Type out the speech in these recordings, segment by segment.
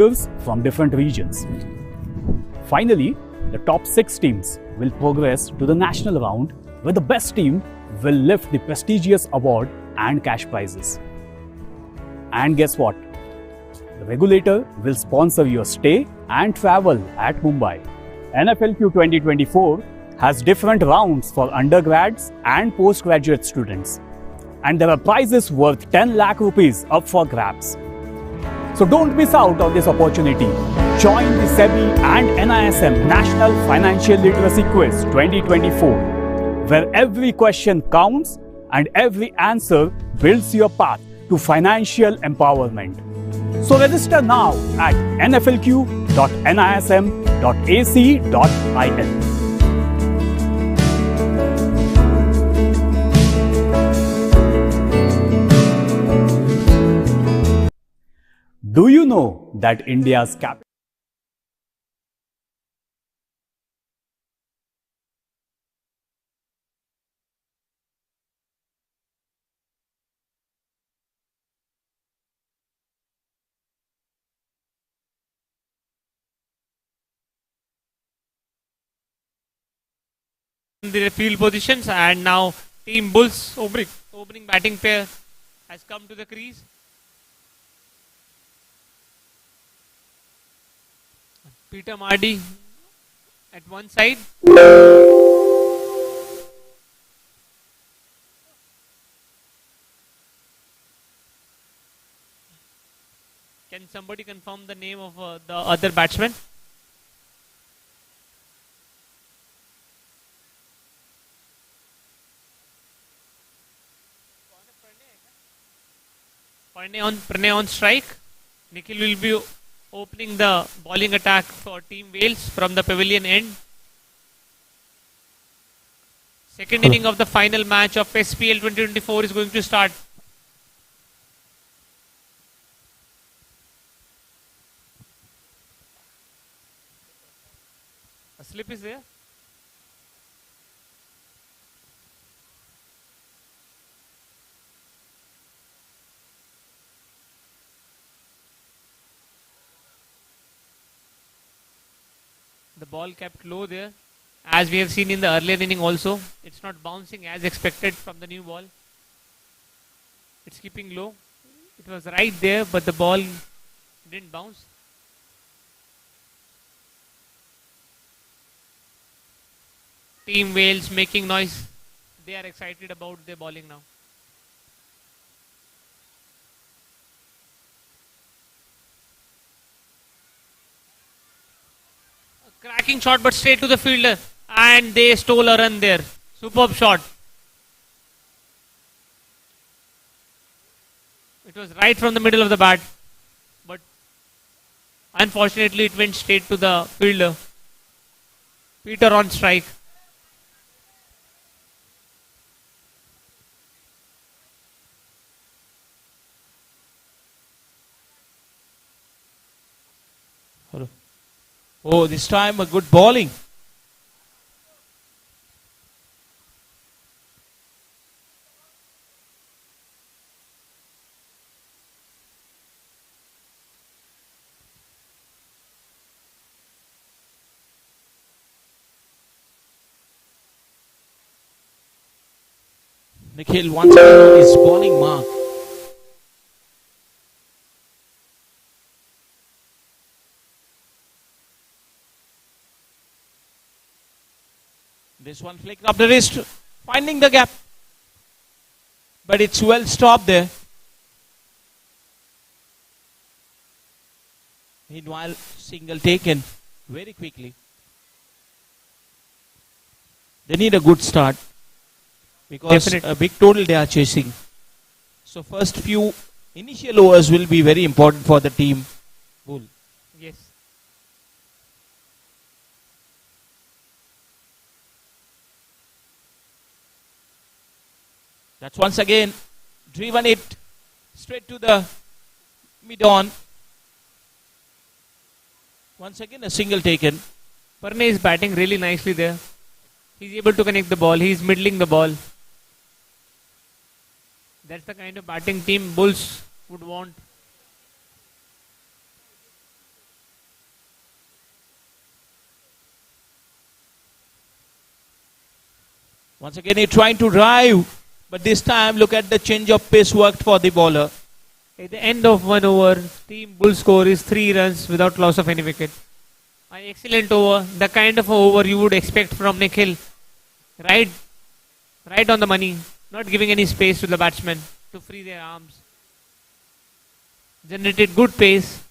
from different regions. Finally, the top 6 teams will progress to the national round, where the best team will lift the prestigious award and cash prizes. And guess what? The regulator will sponsor your stay and travel at Mumbai. NFLQ 2024 has different rounds for undergrads and postgraduate students. And there are prizes worth 10 lakh rupees up for grabs. So don't miss out on this opportunity. Join the SEBI and NISM National Financial Literacy Quiz 2024, where every question counts and every answer builds your path to financial empowerment. So register now at nflq.nism.ac.in. Do you know that India's capital the field positions, and now Team Bulls opening batting pair has come to the crease. Peter Mardy at one side. Can somebody confirm the name of the other batsman? Pranay on strike. Nikhil will be opening the bowling attack for Team Wales from the pavilion end. Second inning of the final match of SPL 2024 is going to start. A slip is there. The ball kept low there, as we have seen in the earlier inning also. It's not bouncing as expected from the new ball. It's keeping low. It was right there, but the ball didn't bounce. Team Wales making noise. They are excited about their bowling now. Cracking shot, but straight to the fielder, and they stole a run there. Superb shot. It was right from the middle of the bat, but unfortunately it went straight to the fielder. Peter on strike. Oh, this time a good bowling. Nikhil once again on his bowling mark. This one flicked up the wrist, finding the gap. But it's well stopped there. Meanwhile, single taken very quickly. They need a good start because a big total they are chasing. So first few initial overs will be very important for the team. Bull. Yes. That's once again driven it straight to the mid-on. Once again a single taken. Pranay is batting really nicely there. He's able to connect the ball. He's middling the ball. That's the kind of batting team Bulls would want. Once again, he trying to drive, but this time look at the change of pace worked for the bowler. At the end of 1 over, Team Bull score is 3 runs without loss of any wicket. An excellent over, the kind of over you would expect from Nikhil. Right on the money, not giving any space to the batsmen to free their arms. Generated good pace.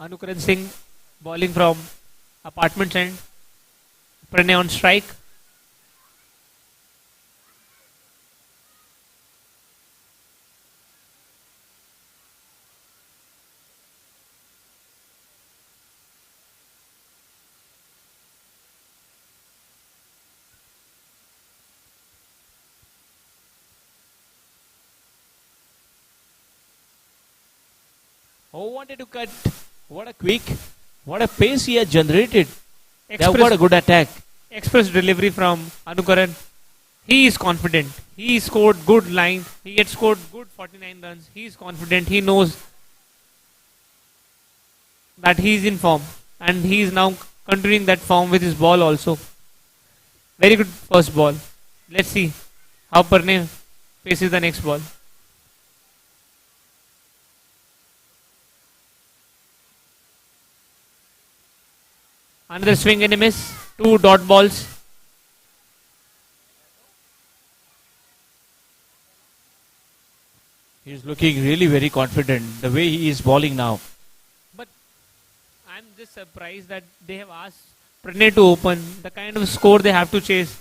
Anukaran Singh bowling from apartment end. Pranay on strike. Oh, wanted to cut. What a quick, what a pace he has generated. They have got Express, a good attack. express delivery from Anukaran. He is confident. He scored good line. He had scored good 49 runs. He is confident. He knows that he is in form. And he is now continuing that form with his ball also. Very good first ball. Let's see how Pranay faces the next ball. Another swing and a miss. 2 dot balls. He is looking really very confident the way he is bowling now. But I'm just surprised that they have asked Pranay to open. The kind of score they have to chase.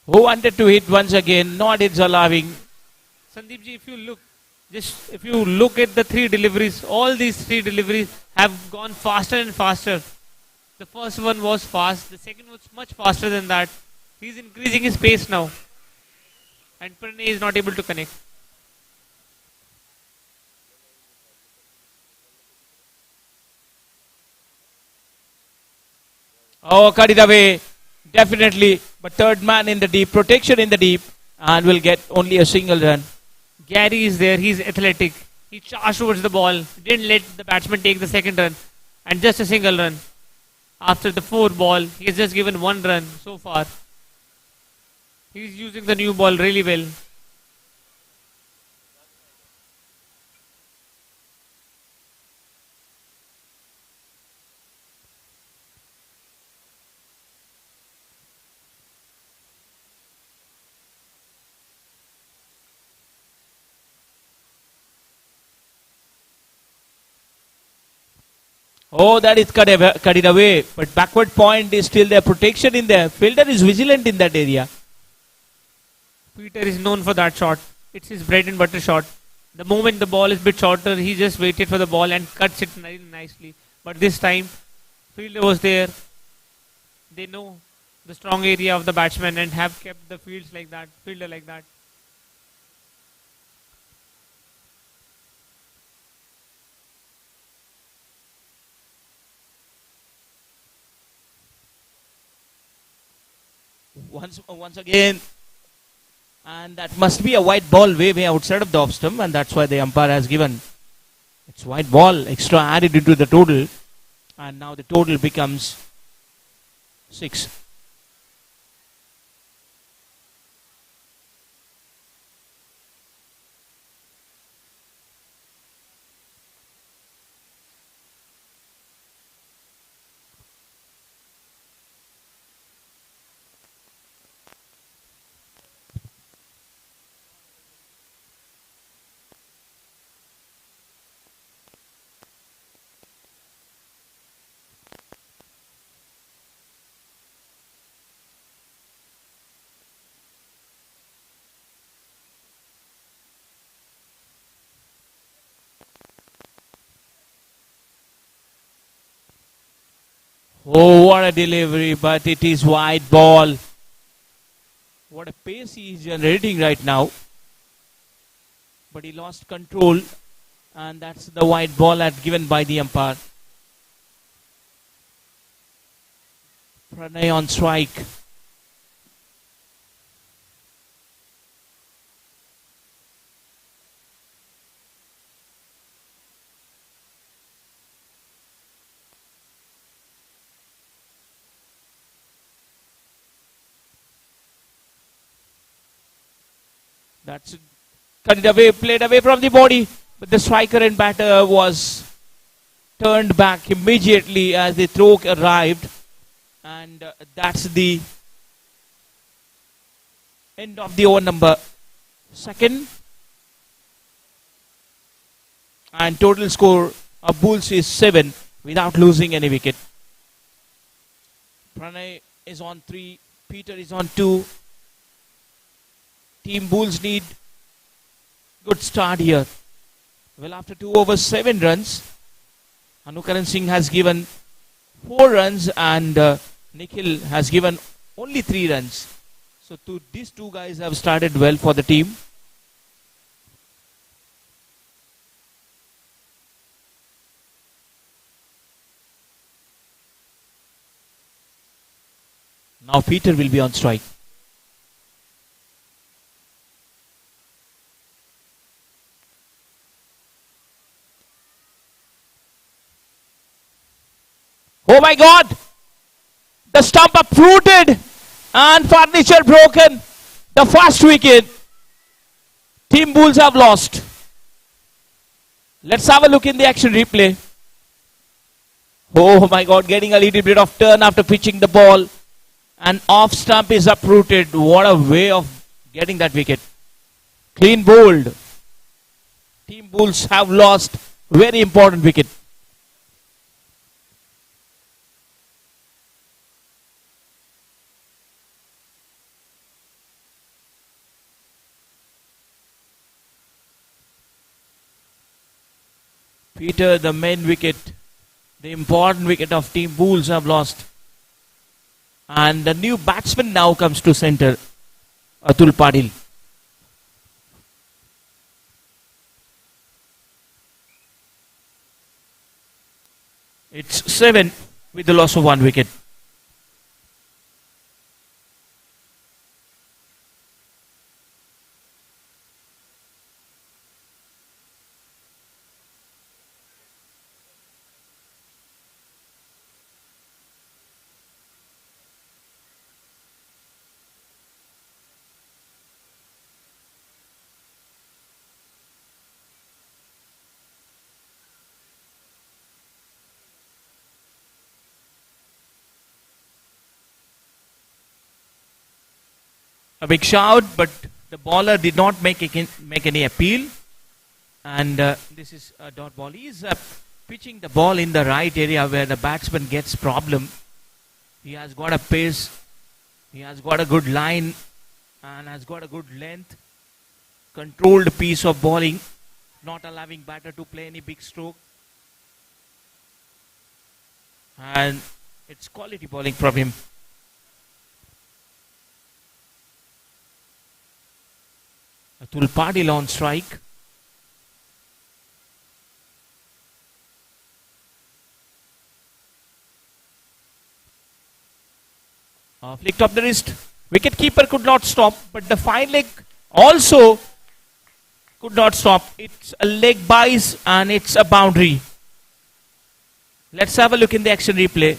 Who wanted to hit once again? Not it's allowing. Sandeep ji, if you look at the 3 deliveries, all these 3 deliveries have gone faster and faster. The first one was fast, the second was much faster than that. He's increasing his pace now. And Pranay is not able to connect. Oh, cut it away. Definitely. But third man in the deep, protection in the deep, and will get only a single run. Gary is there, he's athletic. He charged towards the ball, didn't let the batsman take the second run, and just a single run. After the 4th ball, he has just given 1 run so far. He's using the new ball really well. Oh, that is cut it away. But backward point is still there. Protection in there. Fielder is vigilant in that area. Peter is known for that shot. It's his bread and butter shot. The moment the ball is a bit shorter, he just waited for the ball and cuts it nicely. But this time, fielder was there. They know the strong area of the batsman and have kept the fielder like that. Once again. And that must be a white ball way outside of the off stump, and that's why the umpire has given. It's white ball, extra added into the total. And now the total becomes 6. Oh, what a delivery, but it is wide ball. What a pace he is generating right now. But he lost control, and that's the wide ball given by the umpire. Pranay on strike. That's cut it away, played away from the body, but the striker and batter was turned back immediately as the throw arrived, and that's the end of the over number second. And total score of Bulls is 7 without losing any wicket. Pranay is on 3, Peter is on 2. Team Bulls need good start here. Well, after 2 overs, 7 runs, Anukaran Singh has given 4 runs and Nikhil has given only 3 runs. So these two guys have started well for the team. Now Peter will be on strike. Oh my God! The stump uprooted and furniture broken. The first wicket. Team Bulls have lost. Let's have a look in the action replay. Oh my God, getting a little bit of turn after pitching the ball. And off stump is uprooted. What a way of getting that wicket. Clean bowled. Team Bulls have lost very important wicket. Peter, the main wicket, the important wicket of Team Bulls have lost. And the new batsman now comes to center, Atul Padil. It's 7 with the loss of 1 wicket. A big shout, but the bowler did not make any appeal. And this is a dot ball. He is pitching the ball in the right area where the batsman gets problem. He has got a pace. He has got a good line and has got a good length. Controlled piece of bowling. Not allowing batter to play any big stroke. And it's quality bowling from him. Atul Padil on strike. Flicked up the wrist. Wicket keeper could not stop, but the fine leg also could not stop. It's a leg bias and it's a boundary. Let's have a look in the action replay.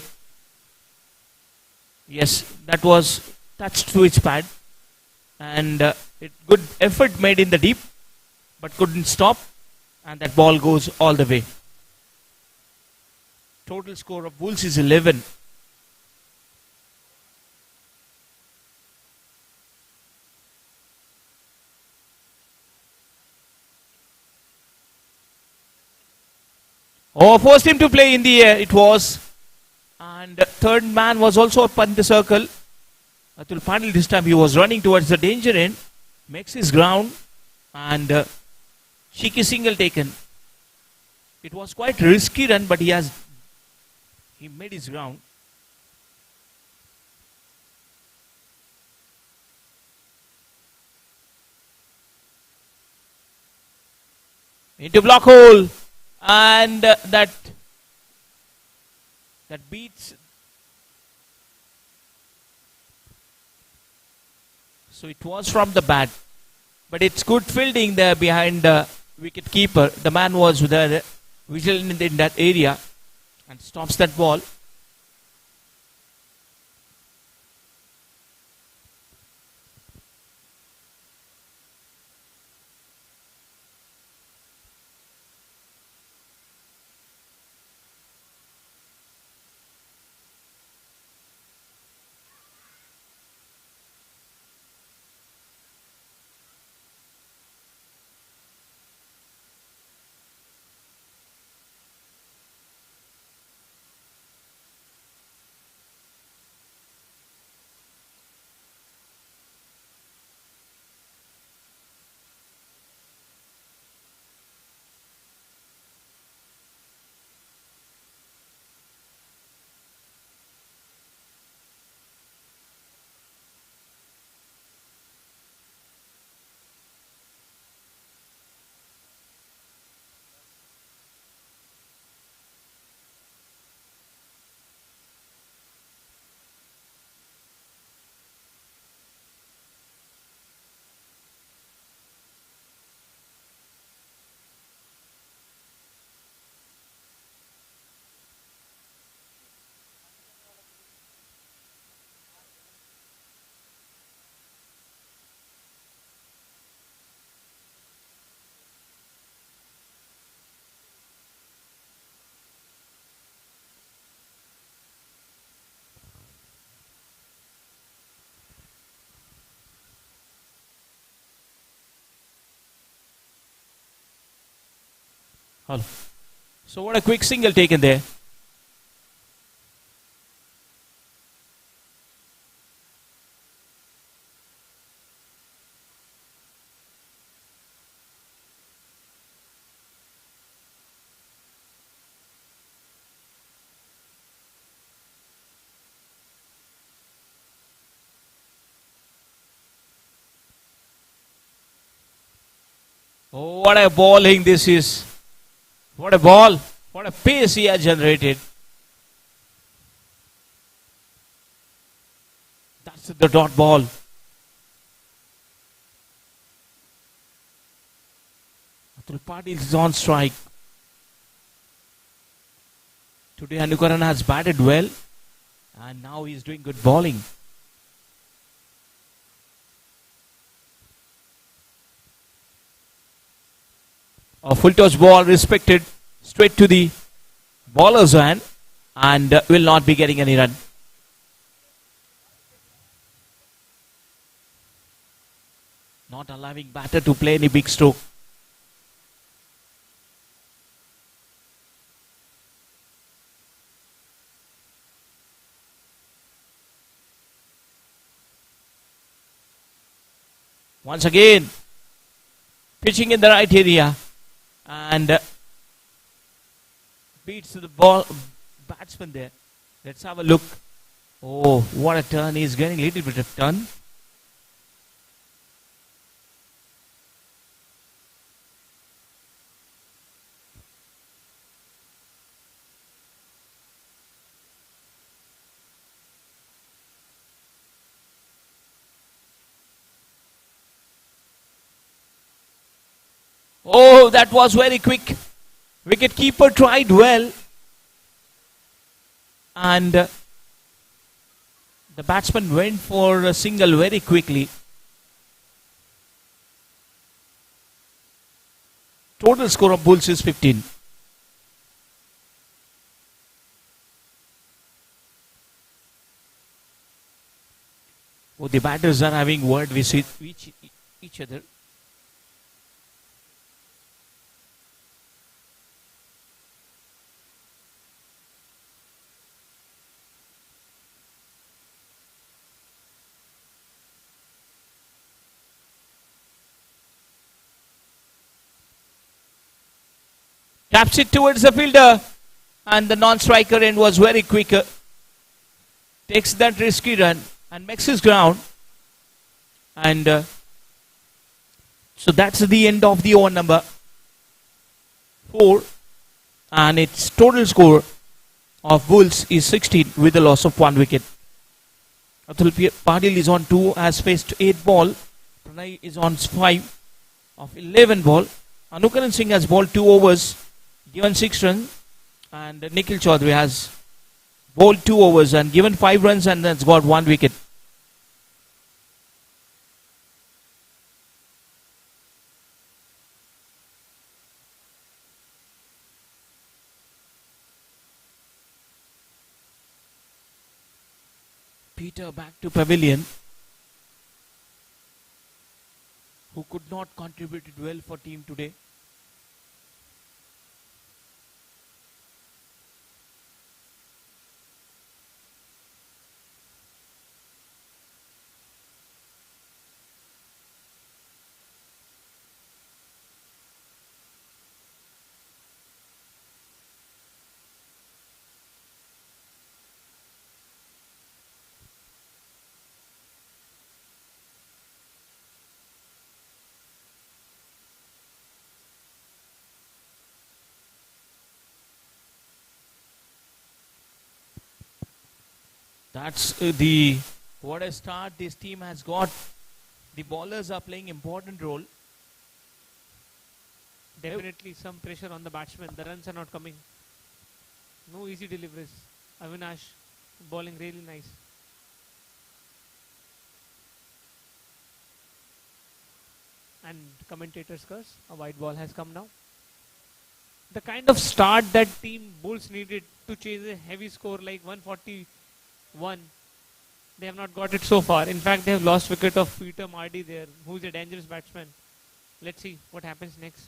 Yes, that was touched to its pad. And good effort made in the deep, but couldn't stop, and that ball goes all the way. Total score of Bulls is 11. Oh, forced him to play in the air, it was. And third man was also up in the circle. Atul Padil this time he was running towards the danger end, makes his ground, and cheeky single taken. It was quite risky run, but he made his ground. into block hole, and that beats. So it was from the bat, but it's good fielding there behind the wicket keeper. The man was there, vigilant in that area, and stops that ball. Hello. So what a quick single taken there. Oh, what a bowling this is. What a ball. What a pace he has generated. That's the dot ball. Atul Patil is on strike. Today Hanukaran has batted well, and now he is doing good bowling. A full toss ball respected straight to the bowler's hand, and will not be getting any run. Not allowing batter to play any big stroke. Once again, pitching in the right area, and beats the ball batsman there. Let's have a look. Oh, what a turn. He's getting a little bit of turn. Oh, that was very quick. Wicket keeper tried well, and the batsman went for a single very quickly. Total score of Bulls is 15. Oh, the batters are having word with each other. Taps it towards the fielder, and the non-striker end was very quick. Takes that risky run and makes his ground. And so that's the end of the over number. 4, and its total score of Bulls is 16 with a loss of 1 wicket. Atul Patil is on 2, has faced 8 ball. Pranay is on 5 of 11 ball. Anukaran Singh has bowled 2 overs, given 6 runs, and Nikhil Chaudhary has bowled 2 overs and given 5 runs and has got 1 wicket. Peter back to pavilion, who could not contribute well for team today. That's what a start this team has got. The bowlers are playing important role. Definitely some pressure on the batsman. The runs are not coming. No easy deliveries. Avinash bowling really nice. And commentator's curse. A white ball has come now. The kind of start that team Bulls needed to chase a heavy score like 141, they have not got it so far. In fact, they have lost wicket of Peter Mardy there, who is a dangerous batsman. Let's see what happens next.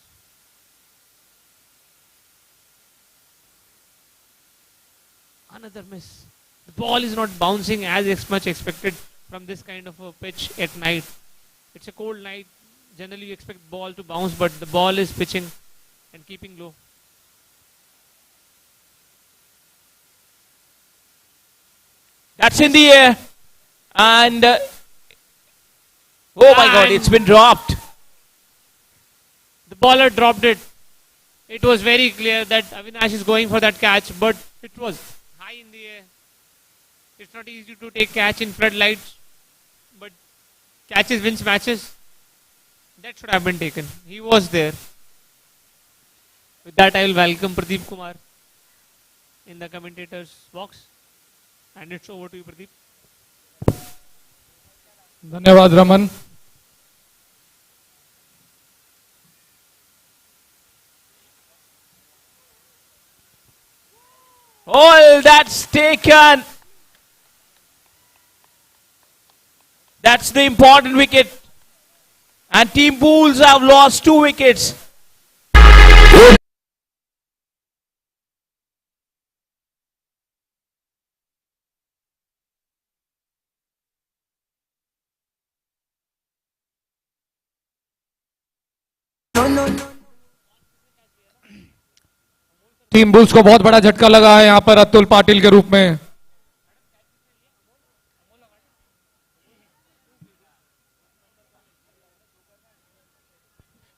Another miss. The ball is not bouncing as much expected from this kind of a pitch at night. It's a cold night. Generally you expect ball to bounce, but the ball is pitching and keeping low. That's in the air. And oh my God, it's been dropped. The bowler dropped it. It was very clear that Avinash is going for that catch, but it was high in the air. It's not easy to take catch in floodlights, but catches wins matches. That should have been taken. He was there. With that, I will welcome Pradeep Kumar in the commentator's box. And it's over to you, Pradeep. धन्यवाद Raman. Oh, that's taken. That's the important wicket. And Team Bulls have lost 2 wickets. Team bulls को बहुत बड़ा झटका लगा है यहां पर अतुल पाटिल के रूप में.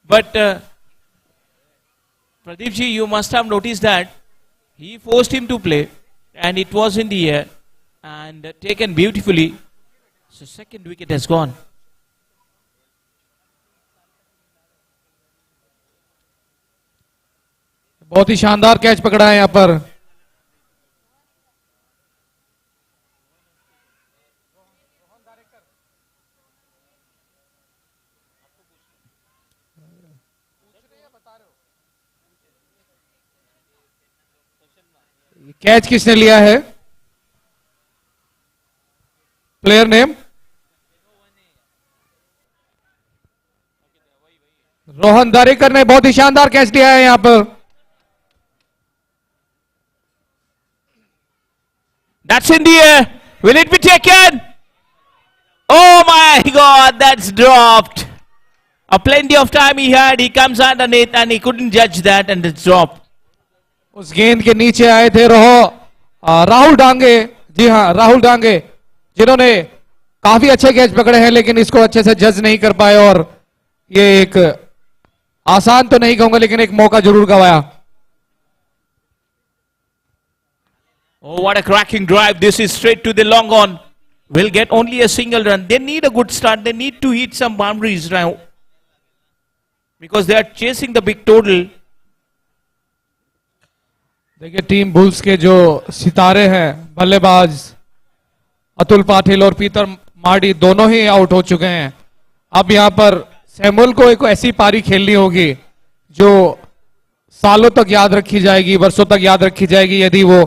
But Pradeep ji, you must have noticed that he forced him to play and it was in the air and taken beautifully. So second wicket has gone. बहुत ही शानदार कैच पकड़ा है यहां पर. कैच किसने लिया है? प्लेयर नेम रोहन दारेकर ने बहुत ही शानदार कैच लिया है यहां पर. That's in the air. Will it be taken? Oh my God, that's dropped. A plenty of time he had. He comes underneath and he couldn't judge that and it's dropped. उस गेंद के नीचे आए थे राहुल डांगे. जी हां, राहुल डांगे, जिन्होंने काफी अच्छे कैच पकड़े हैं लेकिन इसको अच्छे से जज नहीं कर पाए और ये एक आसान तो नहीं कहूंगा लेकिन एक मौका जरूर गवाया. Oh, what a cracking drive. This is straight to the long on. Will get only a single run. They need a good start. They need to hit some boundaries now. Because they are chasing the big total. देखिए team bulls के जो सितारे हैं बल्लेबाज अतुल पाटिल और Peter Mardi दोनों ही out हो चुके हैं। अब यहां पर सैमुअल को एक ऐसी पारी खेलनी होगी जो सालों तक याद रखी जाएगी, वर्षों तक याद रखी जाएगी, यदि वो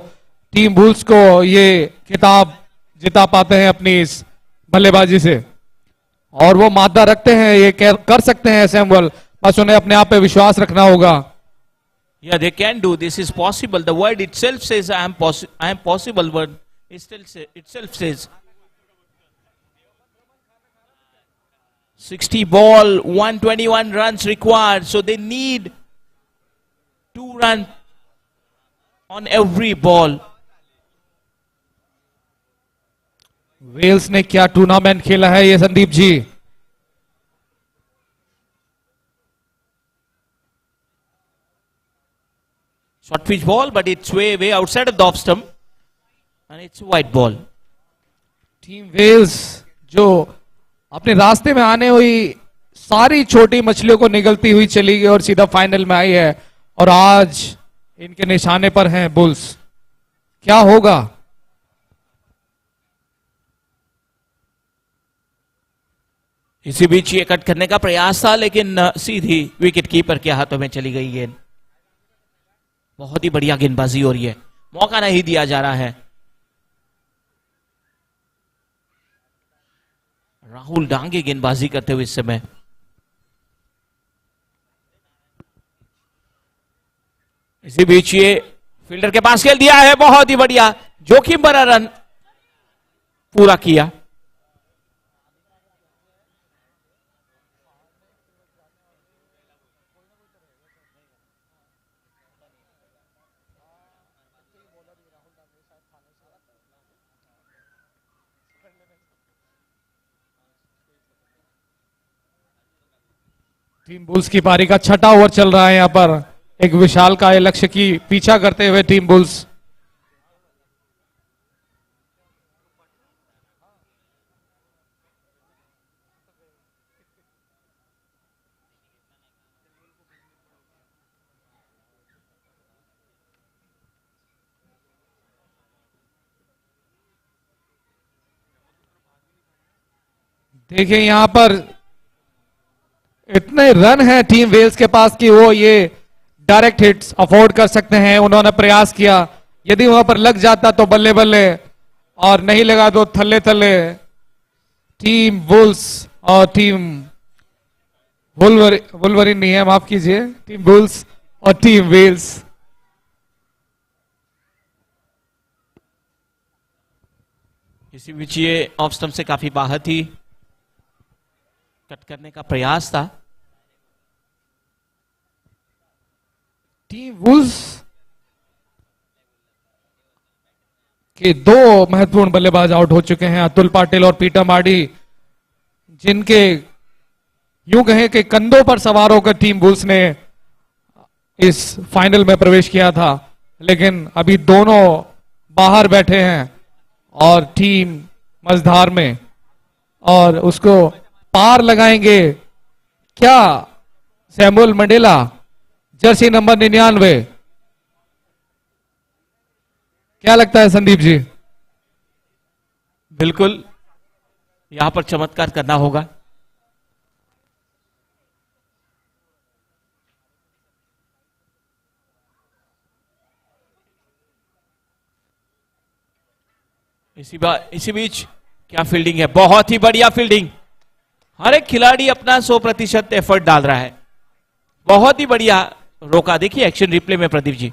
टीम बुल्स को ये खिताब जिता पाते हैं अपनी इस बल्लेबाजी से। और वो मादा रखते हैं, ये कर सकते हैं सैमुअल, बस उन्हें अपने आप पे विश्वास रखना होगा। Yeah, they can do. This is possible. The word itself says I am possible. Word itself says 60 ball, 121 runs required. So they need 2 runs on every ball. Wales ने क्या टूर्नामेंट खेला है ये Sandeep ji. Short pitch ball, but it's way outside of the off stump, and it's a white ball. Team Wales जो अपने रास्ते में आने हुई सारी छोटी मछलियों को निगलती हुई चली गई और सीधा फाइनल में आई है, और आज इनके निशाने पर हैं बुल्स। क्या होगा? इसी बीच ये कट करने का प्रयास था, लेकिन सीधी विकेट कीपर के हाथों में चली गई गेंद। बहुत ही बढ़िया गेंदबाजी हो रही है, मौका नहीं दिया जा रहा है। राहुल डांगे गेंदबाजी करते हुए इस समय। इसी बीच ये फील्डर के पास खेल दिया है, बहुत ही बढ़िया जोखिम भरा रन पूरा किया। टीम बुल्स की पारी का छठा ओवर चल रहा है। यहां पर एक विशाल का लक्ष्य की पीछा करते हुए टीम बुल्स। देखिए यहां पर इतने रन हैं टीम वेल्स के पास कि वो ये डायरेक्ट हिट्स अफोर्ड कर सकते हैं। उन्होंने प्रयास किया, यदि वहां पर लग जाता तो बल्ले बल्ले, और नहीं लगा तो थल्ले थल्ले टीम बुल्स और टीम वुल्वरिन नहीं है, माफ कीजिए, टीम बुल्स और टीम वेल्स। इसी बीच ये ऑफ स्टंप से काफी बाहर थी, कट करने का प्रयास था। टीम वुल्स के दो महत्वपूर्ण बल्लेबाज आउट हो चुके हैं, अतुल पाटिल और पीटर मार्डी, जिनके यूं कहें कि कंधों पर सवार होकर टीम बुल्स ने इस फाइनल में प्रवेश किया था, लेकिन अभी दोनों बाहर बैठे हैं और टीम मझधार में, और उसको पार लगाएंगे क्या सैमुअल मंडेला, जर्सी नंबर 99? क्या लगता है संदीप जी? बिल्कुल यहां पर चमत्कार करना होगा। इसी बीच क्या फील्डिंग है, बहुत ही बढ़िया फील्डिंग। हर एक खिलाड़ी अपना 100% एफर्ट डाल रहा है, बहुत ही बढ़िया रोका। देखिए एक्शन रिप्ले में प्रदीप जी,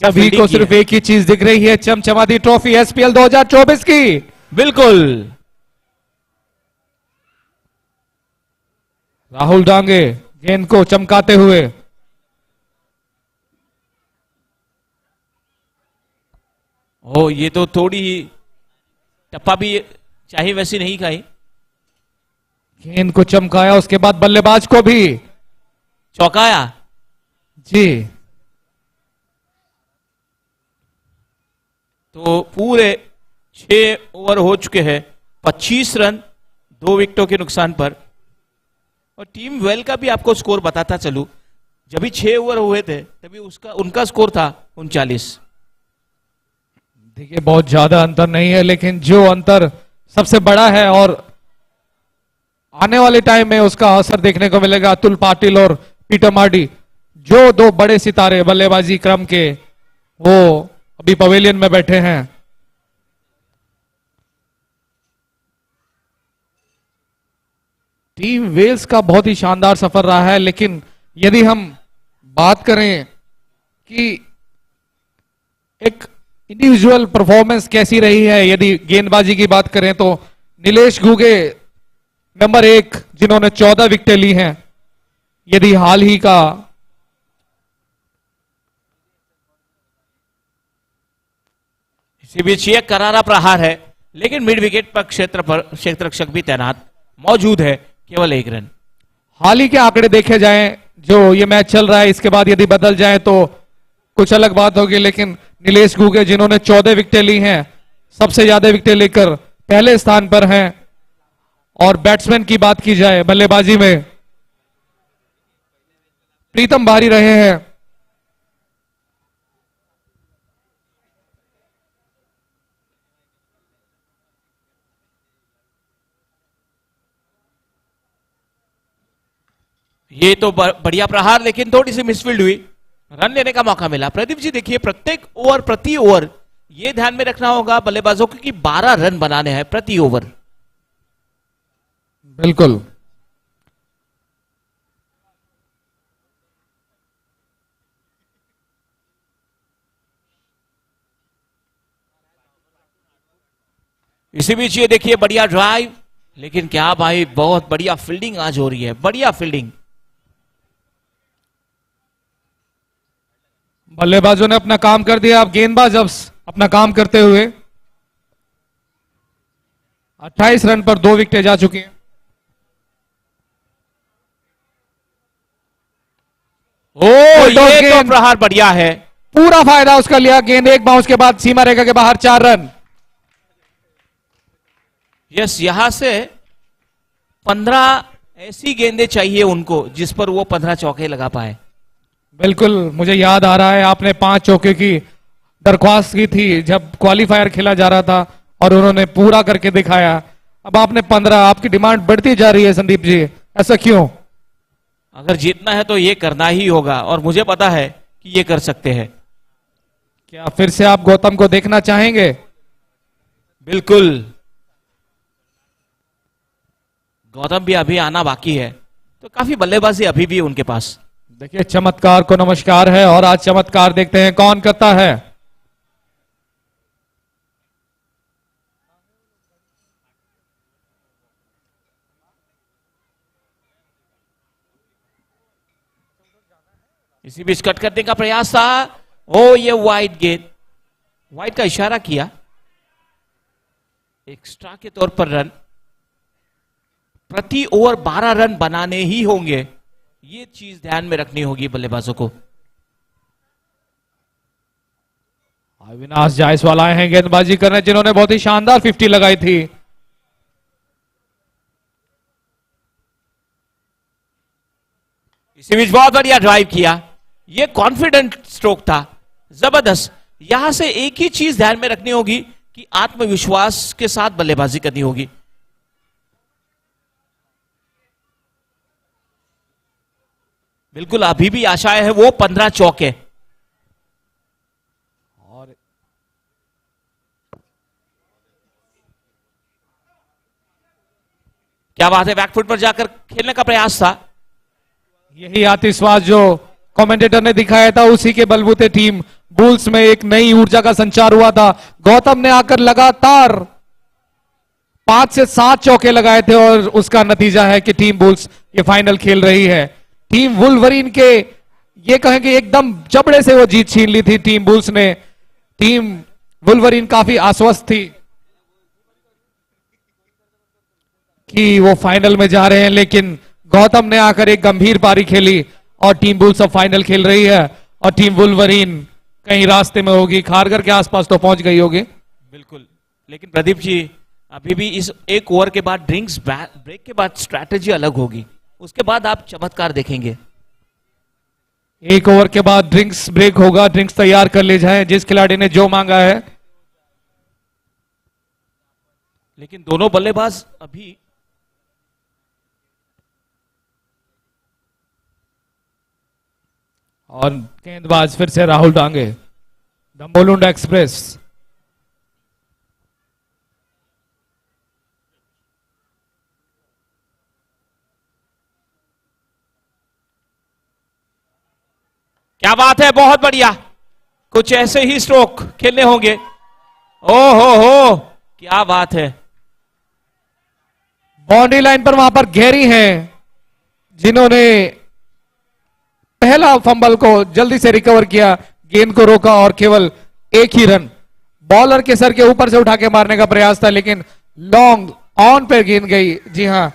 सभी को सिर्फ एक ही चीज दिख रही है, चमचमाती ट्रॉफी एसपीएल 2024 की। बिल्कुल राहुल डांगे गेंद को चमकाते हुए, ओ ये तो थोड़ी टप्पा भी चाहे वैसी नहीं खाई, गेंद को चमकाया, उसके बाद बल्लेबाज को भी चौकाया जी। तो पूरे 6 ओवर हो चुके हैं, 25 रन 2 विकेटों के नुकसान पर। और टीम वेल का भी आपको स्कोर बताता चलूं, जब भी 6 ओवर हुए थे तभी उनका स्कोर था 39। देखिए बहुत ज्यादा अंतर नहीं है, लेकिन जो अंतर सबसे बड़ा है और आने वाले टाइम में उसका असर देखने को मिलेगा, अतुल पाटिल और पीटर मार्डी, जो 2 बड़े सितारे बल्लेबाजी क्रम के, वो अभी पवेलियन में बैठे हैं। टीम वेल्स का बहुत ही शानदार सफर रहा है, लेकिन यदि हम बात करें कि एक इंडिविजुअल परफॉर्मेंस कैसी रही है, यदि गेंदबाजी की बात करें तो नीलेश घुगे नंबर 1 जिन्होंने 14 विकेटें ली हैं। यदि हाल ही का इसी बीच ये करारा प्रहार है, लेकिन मिड विकेट पर क्षेत्र रक्षक भी तैनात मौजूद है, केवल 1 रन। हाल ही के आंकड़े देखे जाएं, जो ये मैच चल रहा है, इसके बाद यदि बदल जाए तो कुछ अलग बात होगी, लेकिन नीलेश घुगे जिन्होंने 14 विकेटें ली हैं, सबसे ज्यादा विकेटें लेकर पहले स्थान पर हैं। और बैट्समैन की बात की जाए, बल्लेबाजी में प्रीतम बारी रहे हैं। ये तो बढ़िया प्रहार, लेकिन थोड़ी सी मिसफील्ड हुई, रन लेने का मौका मिला। प्रदीप जी देखिए, प्रत्येक ओवर प्रति ओवर ये ध्यान में रखना होगा बल्लेबाजों को कि 12 रन बनाने हैं प्रति ओवर। बिल्कुल। इसी बीच ये देखिए बढ़िया ड्राइव, लेकिन क्या भाई, बहुत बढ़िया फील्डिंग आज हो रही है, बढ़िया फील्डिंग। बल्लेबाजों ने अपना काम कर दिया, अब गेंदबाज अब अपना काम करते हुए 28 रन पर 2 विकेटें जा चुकी हैं। ये तो प्रहार बढ़िया है, पूरा फायदा उसका लिया, गेंद एक बाउंस के बाद सीमा रेखा के बाहर 4 रन। यस, यहां से 15 ऐसी गेंदें चाहिए उनको जिस पर वो 15 चौके लगा पाए। बिल्कुल, मुझे याद आ रहा है आपने 5 चौके की दरख्वास्त की थी जब क्वालिफायर खेला जा रहा था, और उन्होंने पूरा करके दिखाया। अब आपने 15, आपकी डिमांड बढ़ती जा रही है संदीप जी, ऐसा क्यों? अगर जीतना है तो ये करना ही होगा, और मुझे पता है कि ये कर सकते हैं। क्या फिर से आप गौतम को देखना चाहेंगे? बिल्कुल, गौतम भी अभी आना बाकी है, तो काफी बल्लेबाजी अभी भी उनके पास। देखिए, चमत्कार को नमस्कार है, और आज चमत्कार देखते हैं कौन करता है। इसी बीच कट करने का प्रयास था, ओ ये वाइड गेंद, वाइड का इशारा किया, एक्स्ट्रा के तौर पर रन। प्रति ओवर 12 रन बनाने ही होंगे, ये चीज ध्यान में रखनी होगी बल्लेबाजों को। अविनाश जायसवाल आए हैं गेंदबाजी करने, जिन्होंने बहुत ही शानदार 50 लगाई थी। इसी बीच बहुत बढ़िया ड्राइव किया, ये कॉन्फिडेंट स्ट्रोक था, जबरदस्त। यहां से एक ही चीज ध्यान में रखनी होगी कि आत्मविश्वास के साथ बल्लेबाजी करनी होगी। बिल्कुल, अभी भी आशाएं है वो 15 चौके। और क्या बात है, बैकफुट पर जाकर खेलने का प्रयास था। यही आतिशबाज जो कमेंटेटर ने दिखाया था, उसी के बलबूते टीम बुल्स में एक नई ऊर्जा का संचार हुआ था। गौतम ने आकर लगातार 5 से 7 चौके लगाए थे, और उसका नतीजा है कि टीम बुल्स ये फाइनल खेल रही है। टीम वुल्वरीन के ये कहें कि एकदम जबड़े से वो जीत छीन ली थी टीम बुल्स ने। टीम वुल्वरीन काफी आश्वस्त थी कि वो फाइनल में जा रहे हैं, लेकिन गौतम ने आकर एक गंभीर पारी खेली और टीम बुल्स अब फाइनल खेल रही है। और टीम वुल्वरीन कहीं रास्ते में होगी, खारघर के आसपास तो पहुंच गई होगी। बिल्कुल, लेकिन प्रदीप जी अभी भी इस एक ओवर के बाद ड्रिंक्स ब्रेक के बाद स्ट्रैटेजी अलग होगी, उसके बाद आप चमत्कार देखेंगे। एक ओवर के बाद ड्रिंक्स ब्रेक होगा, ड्रिंक्स तैयार कर ले जाए जिस खिलाड़ी ने जो मांगा है। लेकिन दोनों बल्लेबाज अभी और गेंदबाज फिर से राहुल डांगे, द मोलुंड एक्सप्रेस। क्या बात है, बहुत बढ़िया, कुछ ऐसे ही स्ट्रोक खेलने होंगे। ओ हो क्या बात है। बाउंड्री लाइन पर वहां पर घेरी है, जिन्होंने पहला फंबल को जल्दी से रिकवर किया, गेंद को रोका और केवल एक ही रन बॉलर के सर के ऊपर से उठा के मारने का प्रयास था, लेकिन लॉन्ग ऑन पे गेंद गई। जी हां,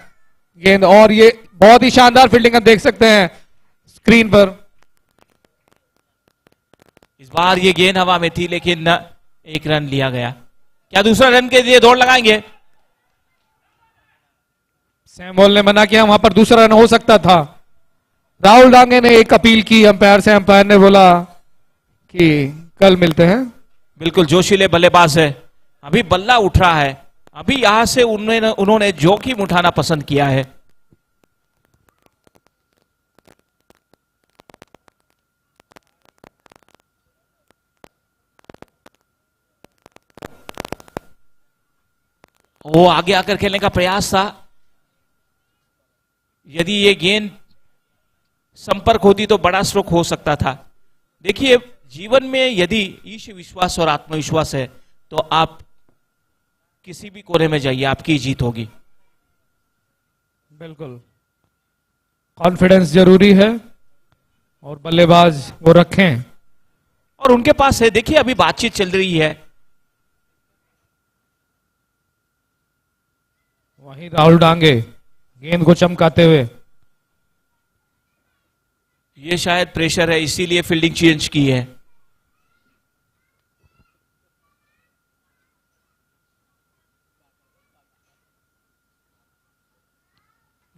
गेंद, और ये बहुत ही शानदार फील्डिंग आप देख सकते हैं स्क्रीन पर। इस बार ये गेंद हवा में थी लेकिन एक रन लिया गया। क्या दूसरा रन के लिए दौड़ लगाएंगे? सैमुअल ने मना किया, वहां पर दूसरा रन हो सकता था। राहुल डांगे ने एक अपील की अंपायर से, अंपायर ने बोला कि कल मिलते हैं। बिल्कुल जोशीले बल्लेबाज है, अभी बल्ला उठ रहा है, अभी यहां से उन्होंने जोखिम उठाना पसंद किया है। वो आगे आकर खेलने का प्रयास था, यदि ये गेंद संपर्क होती तो बड़ा स्ट्रोक हो सकता था। देखिए, जीवन में यदि ईश विश्वास और आत्मविश्वास है तो आप किसी भी कोने में जाइए, आपकी जीत होगी। बिल्कुल, कॉन्फिडेंस जरूरी है और बल्लेबाज वो रखें, और उनके पास है। देखिए, अभी बातचीत चल रही है। वहीं राहुल डांगे गेंद को चमकाते हुए। ये शायद प्रेशर है, इसीलिए फील्डिंग चेंज की है।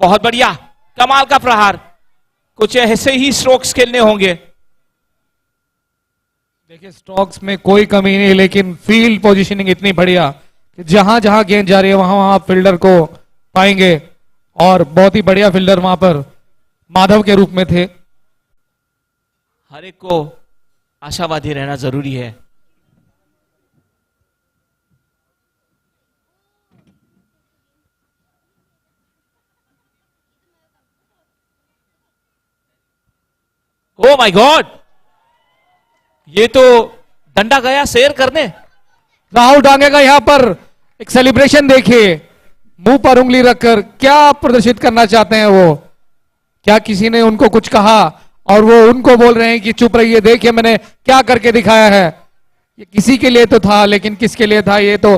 बहुत बढ़िया, कमाल का प्रहार, कुछ ऐसे ही स्ट्रोक्स खेलने होंगे। देखिए, स्ट्रोक्स में कोई कमी नहीं, लेकिन फील्ड पोजीशनिंग इतनी बढ़िया कि जहां जहां गेंद जा रही है वहां वहां फील्डर को पाएंगे, और बहुत ही बढ़िया फील्डर वहां पर माधव के रूप में थे। हर एक को आशावादी रहना जरूरी है। ओ माय गॉड, ये तो डंडा गया शेयर करने। राहुल डांगे का यहां पर एक सेलिब्रेशन देखिए, मुंह पर उंगली रखकर क्या प्रदर्शित करना चाहते हैं वो। क्या किसी ने उनको कुछ कहा और वो उनको बोल रहे हैं कि चुप रहिए, देखिए मैंने क्या करके दिखाया है। ये किसी के लिए तो था, लेकिन किसके लिए था ये तो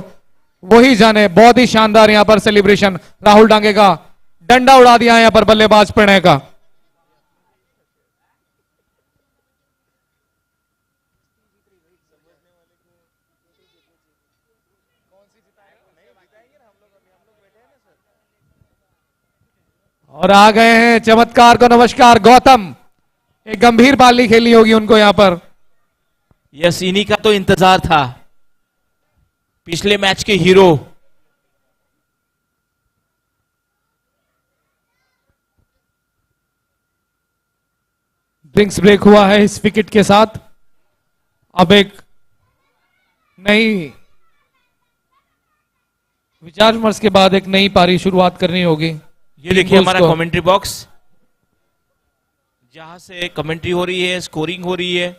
वही जाने। बहुत ही शानदार यहां पर सेलिब्रेशन, राहुल डांगे का डंडा उड़ा दिया यहां पर बल्लेबाज प्रणय का। और आ गए हैं चमत्कार को नमस्कार गौतम, एक गंभीर पाली खेलनी होगी उनको यहां पर। यस, इन्हीं का तो इंतजार था, पिछले मैच के हीरो। ड्रिंक्स ब्रेक हुआ है इस विकेट के साथ। अब एक नई विचार विमर्श के बाद एक नई पारी शुरुआत करनी होगी। ये देखिए हमारा कमेंट्री बॉक्स, जहां से कमेंट्री हो रही है, स्कोरिंग हो रही है,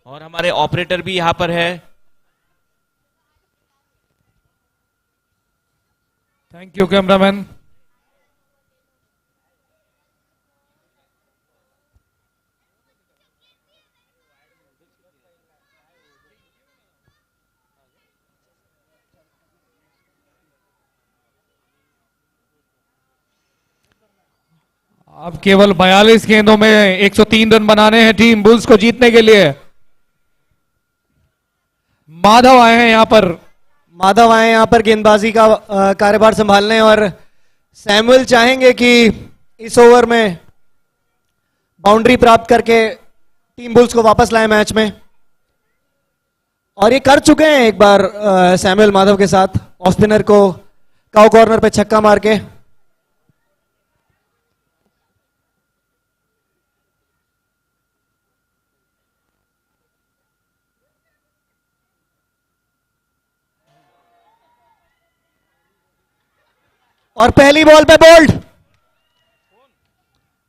और हमारे ऑपरेटर भी यहां पर है। Thank you cameraman. अब केवल 42 गेंदों में 103 रन बनाने हैं टीम बुल्स को जीतने के लिए। माधव आए हैं यहाँ पर। माधव आए यहाँ पर गेंदबाजी का कार्यभार संभालने, और सैमुअल चाहेंगे कि इस ओवर में बाउंड्री प्राप्त करके टीम बुल्स को वापस लाए मैच में, और ये कर चुके हैं एक बार सैमुअल माधव के साथ, ऑफ स्पिनर को काउ कॉर्नर पे छक्का मार के। और पहली बॉल पे बोल्ड।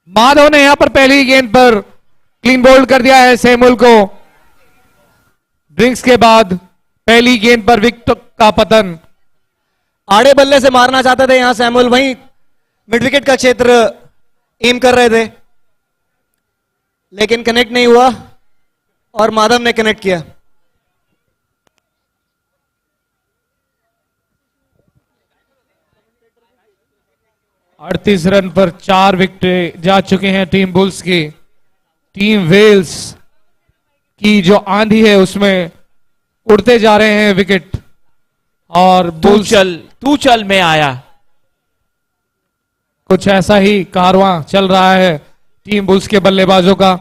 माधव ने यहां पर पहली गेंद पर क्लीन बोल्ड कर दिया है सैमुअल को। ड्रिंक्स के बाद पहली गेंद पर विकेट का पतन। आड़े बल्ले से मारना चाहते थे यहां सैमुअल, वहीं मिड विकेट का क्षेत्र एम कर रहे थे, लेकिन कनेक्ट नहीं हुआ और माधव ने कनेक्ट किया। अड़तीस रन पर 4 विकेट जा चुके हैं टीम बुल्स की। टीम वेल्स की जो आंधी है उसमें उड़ते जा रहे हैं विकेट, और बुल्स तू चल में आया। कुछ ऐसा ही कारवां चल रहा है टीम बुल्स के बल्लेबाजों का।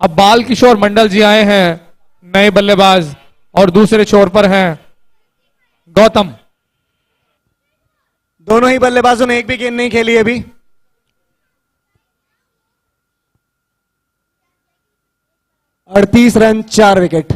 अब बाल किशोर मंडल जी आए हैं नए बल्लेबाज, और दूसरे छोर पर हैं गौतम। दोनों ही बल्लेबाजों ने एक भी गेंद नहीं खेली अभी। अड़तीस रन 4 विकेट।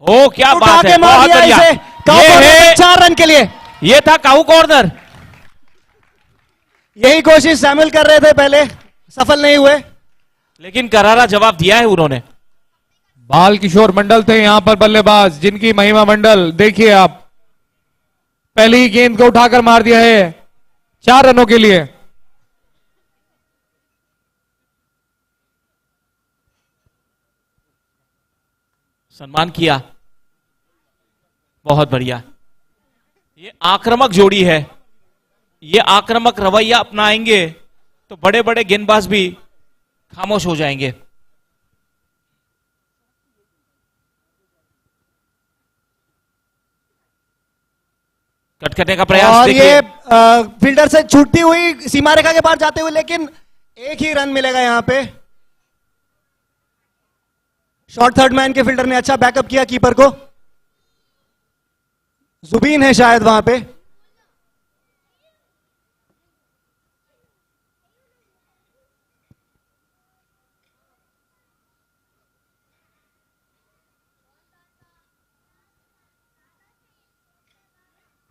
ओ क्या उठा बात के है, मार बहुत दिया बढ़िया। इसे। काउ ये कॉर्नर पे है, 4 रन के लिए। ये था काउ कॉर्नर। यही कोशिश सैमुअल कर रहे थे पहले, सफल नहीं हुए, लेकिन करारा जवाब दिया है उन्होंने। बाल किशोर मंडल थे यहां पर बल्लेबाज, जिनकी महिमा मंडल देखिए आप। पहली गेंद को उठाकर मार दिया है 4 रनों के लिए। सम्मान किया, बहुत बढ़िया। ये आक्रामक जोड़ी है, ये आक्रामक रवैया अपनाएंगे तो बड़े बड़े गेंदबाज भी खामोश हो जाएंगे। कटकटने का प्रयास और देखिए। ये फील्डर से छूटती हुई सीमा रेखा के पार जाते हुए, लेकिन एक ही रन मिलेगा यहां पे। शॉर्ट थर्ड मैन के फील्डर ने अच्छा बैकअप किया कीपर को। जुबीन है शायद वहां पे।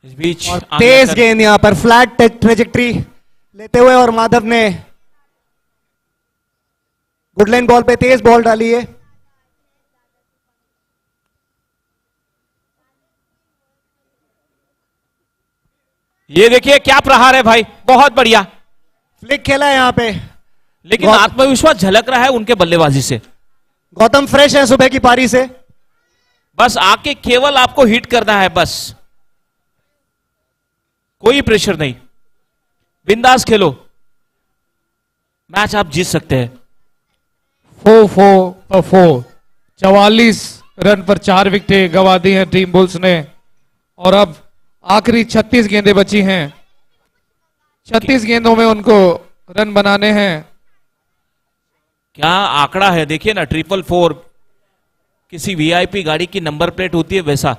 इस बीच और तेज गेंद यहां पर फ्लैट ट्रेजेक्ट्री लेते हुए, और माधव ने गुडलाइन बॉल पे तेज बॉल डाली है। ये देखिए क्या प्रहार है भाई, बहुत बढ़िया। फ्लिक खेला है यहां पे, लेकिन आत्मविश्वास झलक रहा है उनके बल्लेबाजी से। गौतम फ्रेश है सुबह की पारी से। बस आके केवल आपको हिट करना है, बस कोई प्रेशर नहीं, बिंदास खेलो, मैच आप जीत सकते हैं। 4 44 रन पर 4 विकेटें गंवा दी हैं टीम बुल्स ने, और अब आखिरी 36 गेंदें बची हैं। 36 गेंदों में उनको रन बनाने हैं। क्या आंकड़ा है, देखिए ना, 444 किसी वीआईपी गाड़ी की नंबर प्लेट होती है वैसा।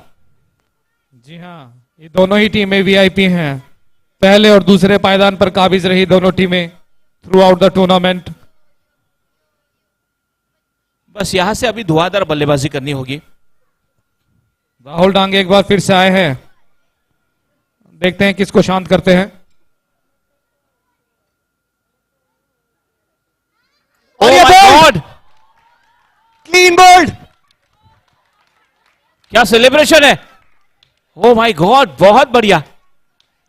जी हाँ, ये दोनों ही टीमें वीआईपी हैं। पहले और दूसरे पायदान पर काबिज रही दोनों टीमें थ्रू आउट द टूर्नामेंट। बस यहां से अभी धुआंधार बल्लेबाजी करनी होगी। राहुल डांगे एक बार फिर से आए हैं, देखते हैं किसको शांत करते हैं। और ये गॉड, क्लीन बोल्ड। क्या सेलिब्रेशन है, ओ माय गॉड, बहुत बढ़िया।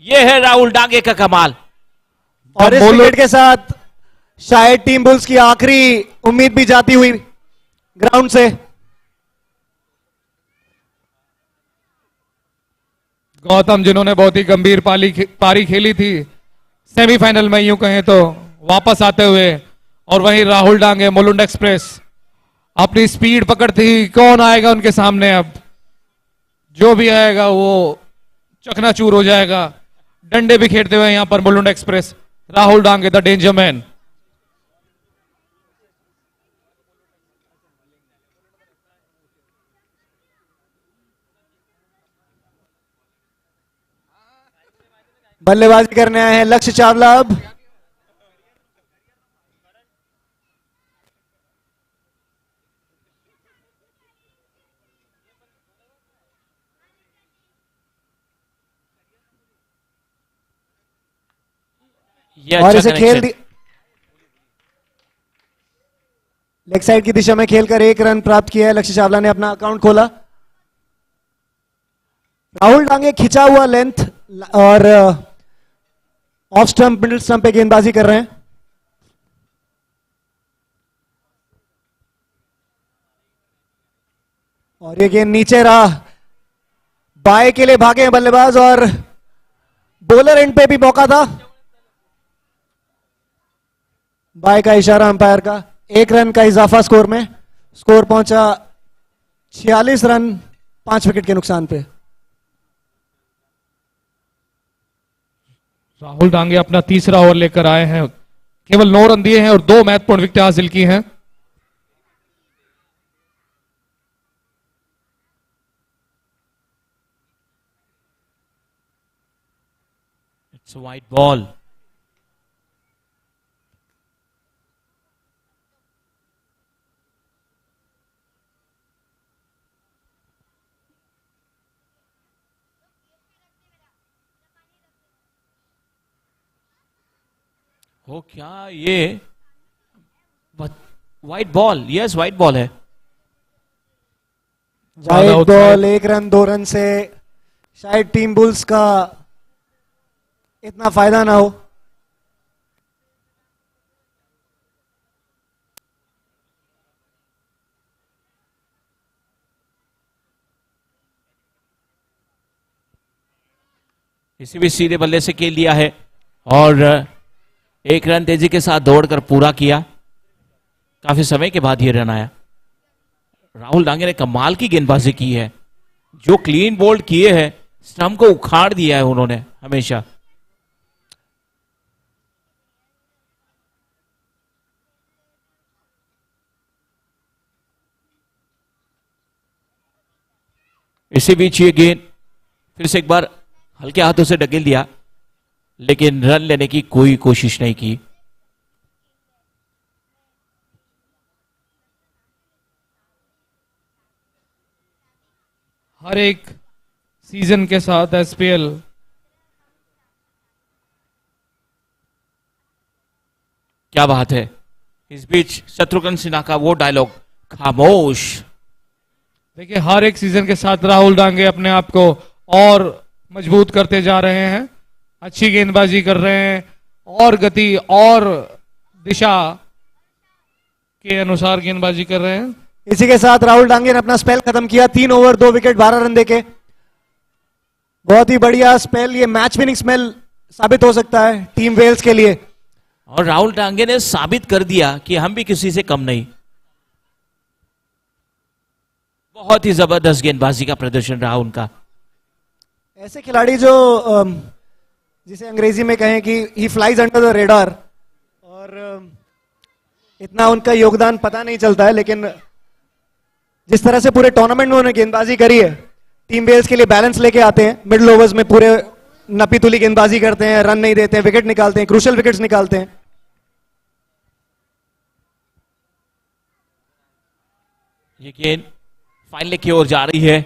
ये है राहुल डांगे का कमाल। और इस विकेट के साथ शायद टीम बुल्स की आखिरी उम्मीद भी जाती हुई ग्राउंड से। गौतम जिन्होंने बहुत ही गंभीर पारी खेली थी सेमीफाइनल में, यूं कहें तो वापस आते हुए, और वहीं राहुल डांगे मुलुंड एक्सप्रेस अपनी स्पीड पकड़ती, कौन आएगा उनके सामने? अब जो भी आएगा वो चकनाचूर हो जाएगा। डंडे भी खेलते हुए यहां पर Mulund express, Rahul Dange the danger man. बल्लेबाजी करने आए हैं लक्ष्य चावला। अब ये और अच्छा इसे खेल कनेक्शन। लेग साइड की दिशा में खेलकर 1 रन प्राप्त किया है। लक्ष्य चावला ने अपना अकाउंट खोला। राहुल डांगे खिंचा हुआ लेंथ और ऑफ स्टंप मिडिल स्टंप पे गेंदबाजी कर रहे हैं। और ये गेंद नीचे रहा, बाएं के लिए भागे हैं बल्लेबाज और बॉलर एंड पे भी मौका था। बाएं का इशारा अंपायर का। 1 रन का इजाफा स्कोर में, स्कोर पहुंचा 46 रन 5 विकेट के नुकसान पे। राहुल डांगे अपना तीसरा ओवर लेकर आए हैं, केवल 9 रन दिए हैं और 2 महत्वपूर्ण विकेट हासिल की हैं। It's wide ball. हो क्या ये white ball? Yes white ball है। Wide ball. 1 रन 2 रन से शायद टीम बुल्स का इतना फायदा ना हो। इसी भी सीधे बल्ले से खेल लिया है और 1 रन तेजी के साथ दौड़कर पूरा किया। काफी समय के बाद ये रन आया। राहुल डांगे ने कमाल की गेंदबाजी की है, जो क्लीन बोल्ड किए हैं, स्टंप को उखाड़ दिया है उन्होंने हमेशा। इसी बीच ये गेंद फिर से एक बार हल्के हाथों से ढकेल दिया, लेकिन रन लेने की कोई कोशिश नहीं की। हर एक सीजन के साथ एसपीएल क्या बात है। इस बीच शत्रुघ्न सिन्हा का वो डायलॉग, खामोश। देखिए, हर एक सीजन के साथ राहुल डांगे अपने आप को और मजबूत करते जा रहे हैं, अच्छी गेंदबाजी कर रहे हैं और गति और दिशा के अनुसार गेंदबाजी कर रहे हैं। इसी के साथ राहुल डांगे ने अपना स्पेल खत्म किया। 3 ओवर 2 विकेट 12 रन देके बहुत ही बढ़िया स्पेल। ये मैच विनिंग स्पेल साबित हो सकता है टीम वेल्स के लिए। और राहुल डांगे ने साबित कर दिया कि हम भी किसी से कम नहीं। बहुत ही जबरदस्त गेंदबाजी का प्रदर्शन रहा उनका। ऐसे खिलाड़ी जो जिसे अंग्रेजी में कहें कि ही फ्लाइज अंडर द रेडार, और इतना उनका योगदान पता नहीं चलता है, लेकिन जिस तरह से पूरे टूर्नामेंट में उन्होंने गेंदबाजी करी है, टीम वेल्स के लिए बैलेंस लेके आते हैं। मिडिल ओवर्स में पूरे नपी तुली गेंदबाजी करते हैं, रन नहीं देते हैं, विकेट निकालते हैं, क्रूशियल विकेट्स निकालते हैं। ये गेंद फाइनल की ओर जा रही है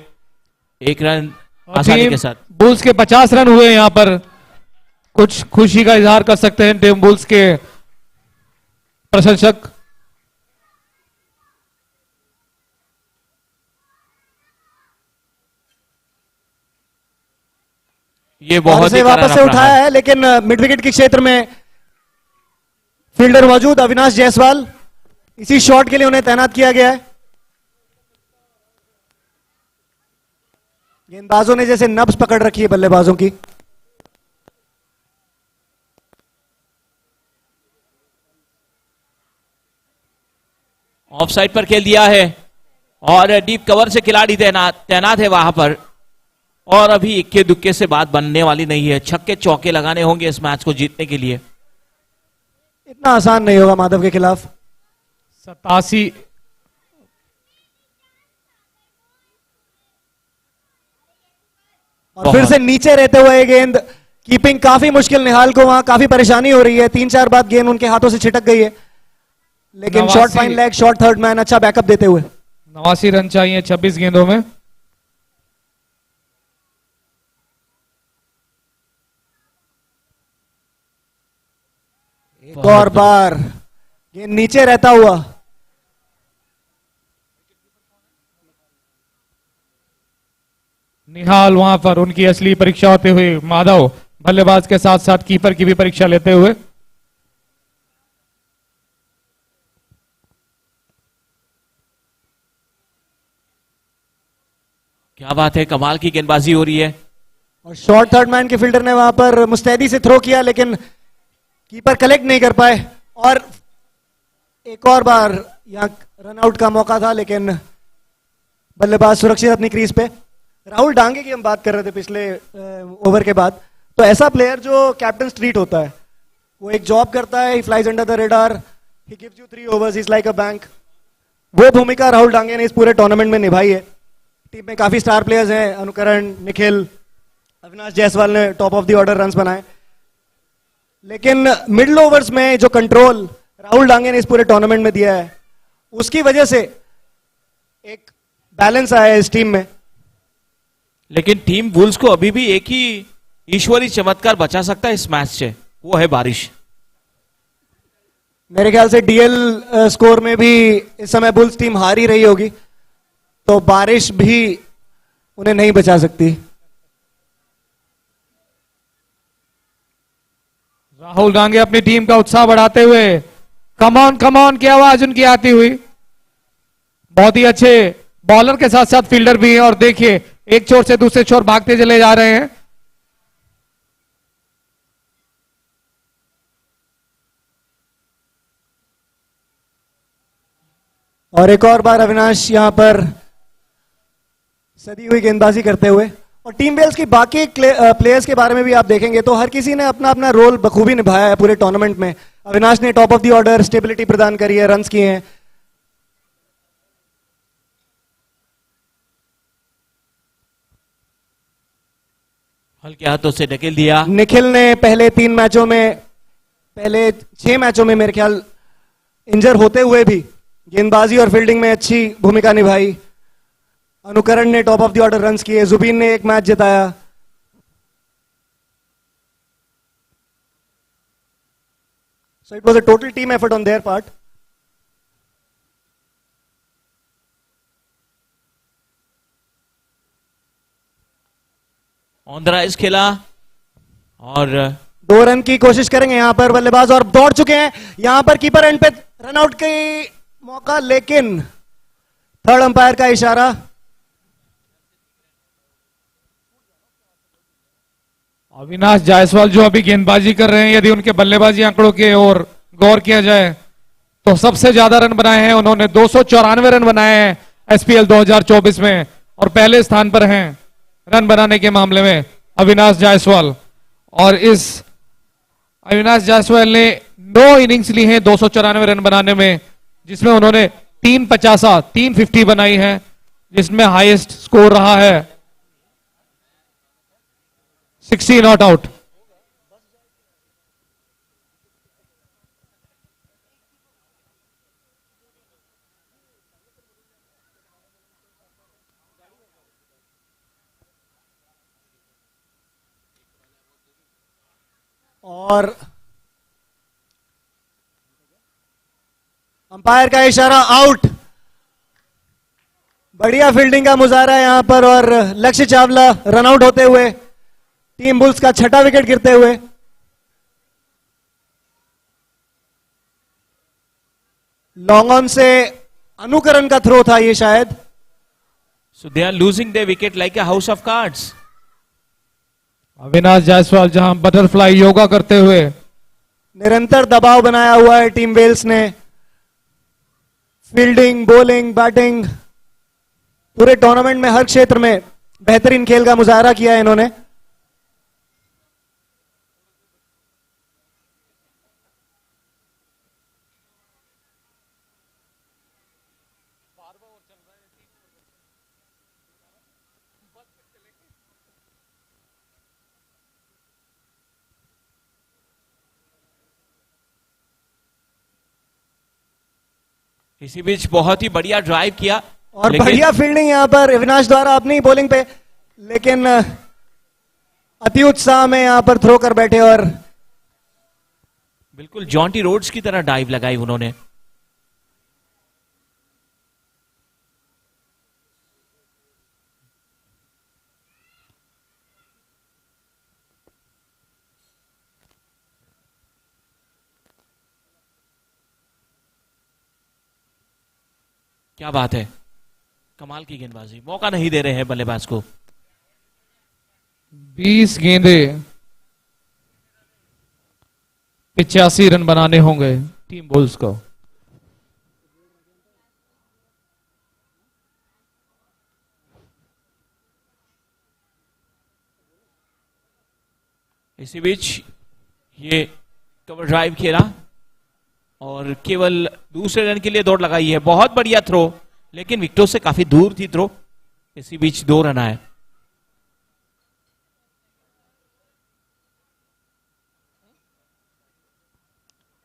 1 रन आसानी के साथ। बुल्स के 50 रन हुए यहां पर। कुछ खुशी का इजहार कर सकते हैं टीम बुल्स के प्रशंसक। ये और बहुत इसे ही वापस से करारा उठाया प्रहार। है, लेकिन मिड विकेट के क्षेत्र में फील्डर मौजूद अविनाश जायसवाल, इसी शॉट के लिए उन्हें तैनात किया गया है। गेंदबाजों ने जैसे नब्ज पकड़ रखी है बल्लेबाजों की। ऑफ साइड पर खेल दिया है और डीप कवर से खिलाड़ी तैनात है वहां पर। और अभी इक्के दुक्के से बात बनने वाली नहीं है, छक्के चौके लगाने होंगे इस मैच को जीतने के लिए। इतना आसान नहीं होगा माधव के खिलाफ। 87 और फिर से नीचे रहते हुए गेंद, कीपिंग काफी मुश्किल, निहाल को वहां काफी परेशानी हो रही है। 3-4 बार गेंद उनके हाथों से छिटक गई है, लेकिन short fine leg, short third man, अच्छा बैकअप देते हुए। 89 रन चाहिए 26 गेंदों में। एक और बार गेंद नीचे रहता हुआ। निहाल वहां पर उनकी असली परीक्षा होते हुए, माधव बल्लेबाज के साथ साथ कीपर की भी परीक्षा लेते हुए। क्या बात है, कमाल की गेंदबाजी हो रही है। और शॉर्ट थर्ड मैन के फील्डर ने वहां पर मुस्तैदी से थ्रो किया, लेकिन कीपर कलेक्ट नहीं कर पाए। और एक और बार यहां रन आउट का मौका था, लेकिन बल्लेबाज सुरक्षित अपनी क्रीज पे। राहुल डांगे की हम बात कर रहे थे पिछले ओवर के बाद। तो ऐसा प्लेयर जो कैप्टन स्ट्रीट होता है, वो एक जॉब करता है, he flies under the radar, he gives you 3 overs, he is like a bank. वो भूमिका राहुल डांगे ने इस पूरे टूर्नामेंट में निभाई है। टीम में काफी स्टार प्लेयर्स हैं, अनुकरण, निखिल, अविनाश जायसवाल ने top of the order runs बनाए, लेकिन मिडिल ओवर्स में जो कंट्रोल राहुल डांगे ने इस पूरे टूर्नामेंट में दिया है, उसकी वजह से एक बैलेंस आया है इस टीम में। लेकिन टीम बुल्स को अभी भी एक ही ईश्वरी चमत्कार बचा सकता है इस मैच से, वो है बारिश। मेरे ख्याल से डीएल स्कोर में भी इस समय बुल्स टीम हार ही रही होगी, तो बारिश भी उन्हें नहीं बचा सकती। राहुल डांगे अपनी टीम का उत्साह बढ़ाते हुए, कम ऑन की आवाज उनकी आती हुई। बहुत ही अच्छे बॉलर के साथ साथ फील्डर भी हैं, और देखिए एक छोर से दूसरे छोर भागते चले जा रहे हैं। और एक और बार अविनाश यहां पर सदी हुई गेंदबाजी करते हुए। और टीम वेल्स की बाकी प्लेयर्स के बारे में भी आप देखेंगे तो हर किसी ने अपना अपना रोल बखूबी निभाया है पूरे टूर्नामेंट में। अविनाश ने top of the order stability प्रदान करी है, रन्स किए हैं। हल्के हाथों से ढकेल दिया। निखिल ने पहले 3 मैचों में, पहले 6 मैचों में मेरे ख्याल इंजर होते हुए भी गेंदबाजी और फील्डिंग में अच्छी भूमिका निभाई। अनुकरण ने top of the order runs किए, जुबीन ने एक मैच जिताया। So it was a total team effort on their part. On the rise खेला और 2 रन की कोशिश करेंगे यहां पर बल्लेबाज, और दौड़ चुके हैं यहां पर कीपर एंड पे रन आउट की मौका, लेकिन थर्ड अंपायर का इशारा। अविनाश जायसवाल जो अभी गेंदबाजी कर रहे हैं, यदि उनके बल्लेबाजी आंकड़ों के ओर गौर किया जाए तो सबसे ज्यादा रन बनाए हैं उन्होंने, 294 रन बनाए हैं एसपीएल 2024 में, और पहले स्थान पर हैं रन बनाने के मामले में अविनाश जायसवाल। और इस अविनाश जायसवाल ने 9 इनिंग्स ली हैं 294 रन बनाने में, जिसमें उन्होंने 350 बनाई है, जिसमें हाईएस्ट स्कोर रहा है 60 नॉट आउट। और अंपायर का इशारा, आउट। बढ़िया फील्डिंग का मुजाहरा है यहां पर, और लक्ष्य चावला रन आउट होते हुए, टीम बुल्स का 6ठा विकेट गिरते हुए। लॉन्ग ऑन से अनुकरण का थ्रो था ये शायद। So they are losing their wicket like a house of cards. Avinash Jaiswal जहां बटरफ्लाई योगा करते हुए निरंतर दबाव बनाया हुआ है टीम वेल्स ने। फील्डिंग, बॉलिंग, बैटिंग, पूरे टूर्नामेंट में हर क्षेत्र में बेहतरीन खेल का मुजाहरा किया है इन्होंने। इसी बीच बहुत ही बढ़िया ड्राइव किया और लेकिन बढ़िया फील्डिंग यहां पर अविनाश द्वारा अपनी बॉलिंग पे, लेकिन अति उत्साह में यहां पर थ्रो कर बैठे और बिल्कुल जॉन्टी रोड्स की तरह डाइव लगाई उन्होंने। क्या बात है, कमाल की गेंदबाजी, मौका नहीं दे रहे हैं बल्लेबाज को। 20 गेंदे 85 रन बनाने होंगे टीम बुल्स को। इसी बीच ये कवर ड्राइव खेला और केवल दूसरे रन के लिए दौड़ लगाई है। बहुत बढ़िया थ्रो, लेकिन विकेटों से काफी दूर थी थ्रो। इसी बीच 2 रन आए।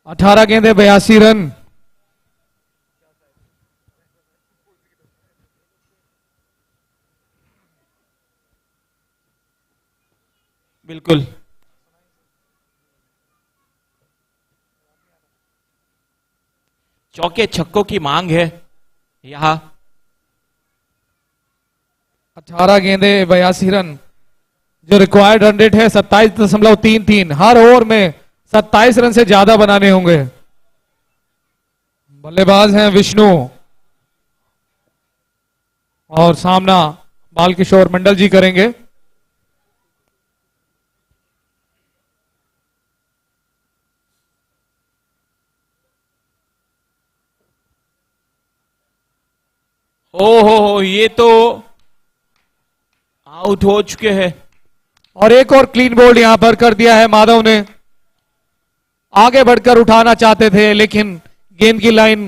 अठारह गेंदे 82 रन। बिल्कुल चौके छक्कों की मांग है यहां। 18 गेंदे 82 रन। जो रिक्वायर्ड रन रेट है 27.33। हर ओवर में 27 रन से ज्यादा बनाने होंगे। बल्लेबाज हैं विष्णु और सामना बालकिशोर मंडल जी करेंगे। ओहो, ये तो आउट हो चुके हैं। और एक और क्लीन बोल्ड यहां पर कर दिया है माधव ने। आगे बढ़कर उठाना चाहते थे लेकिन गेंद की लाइन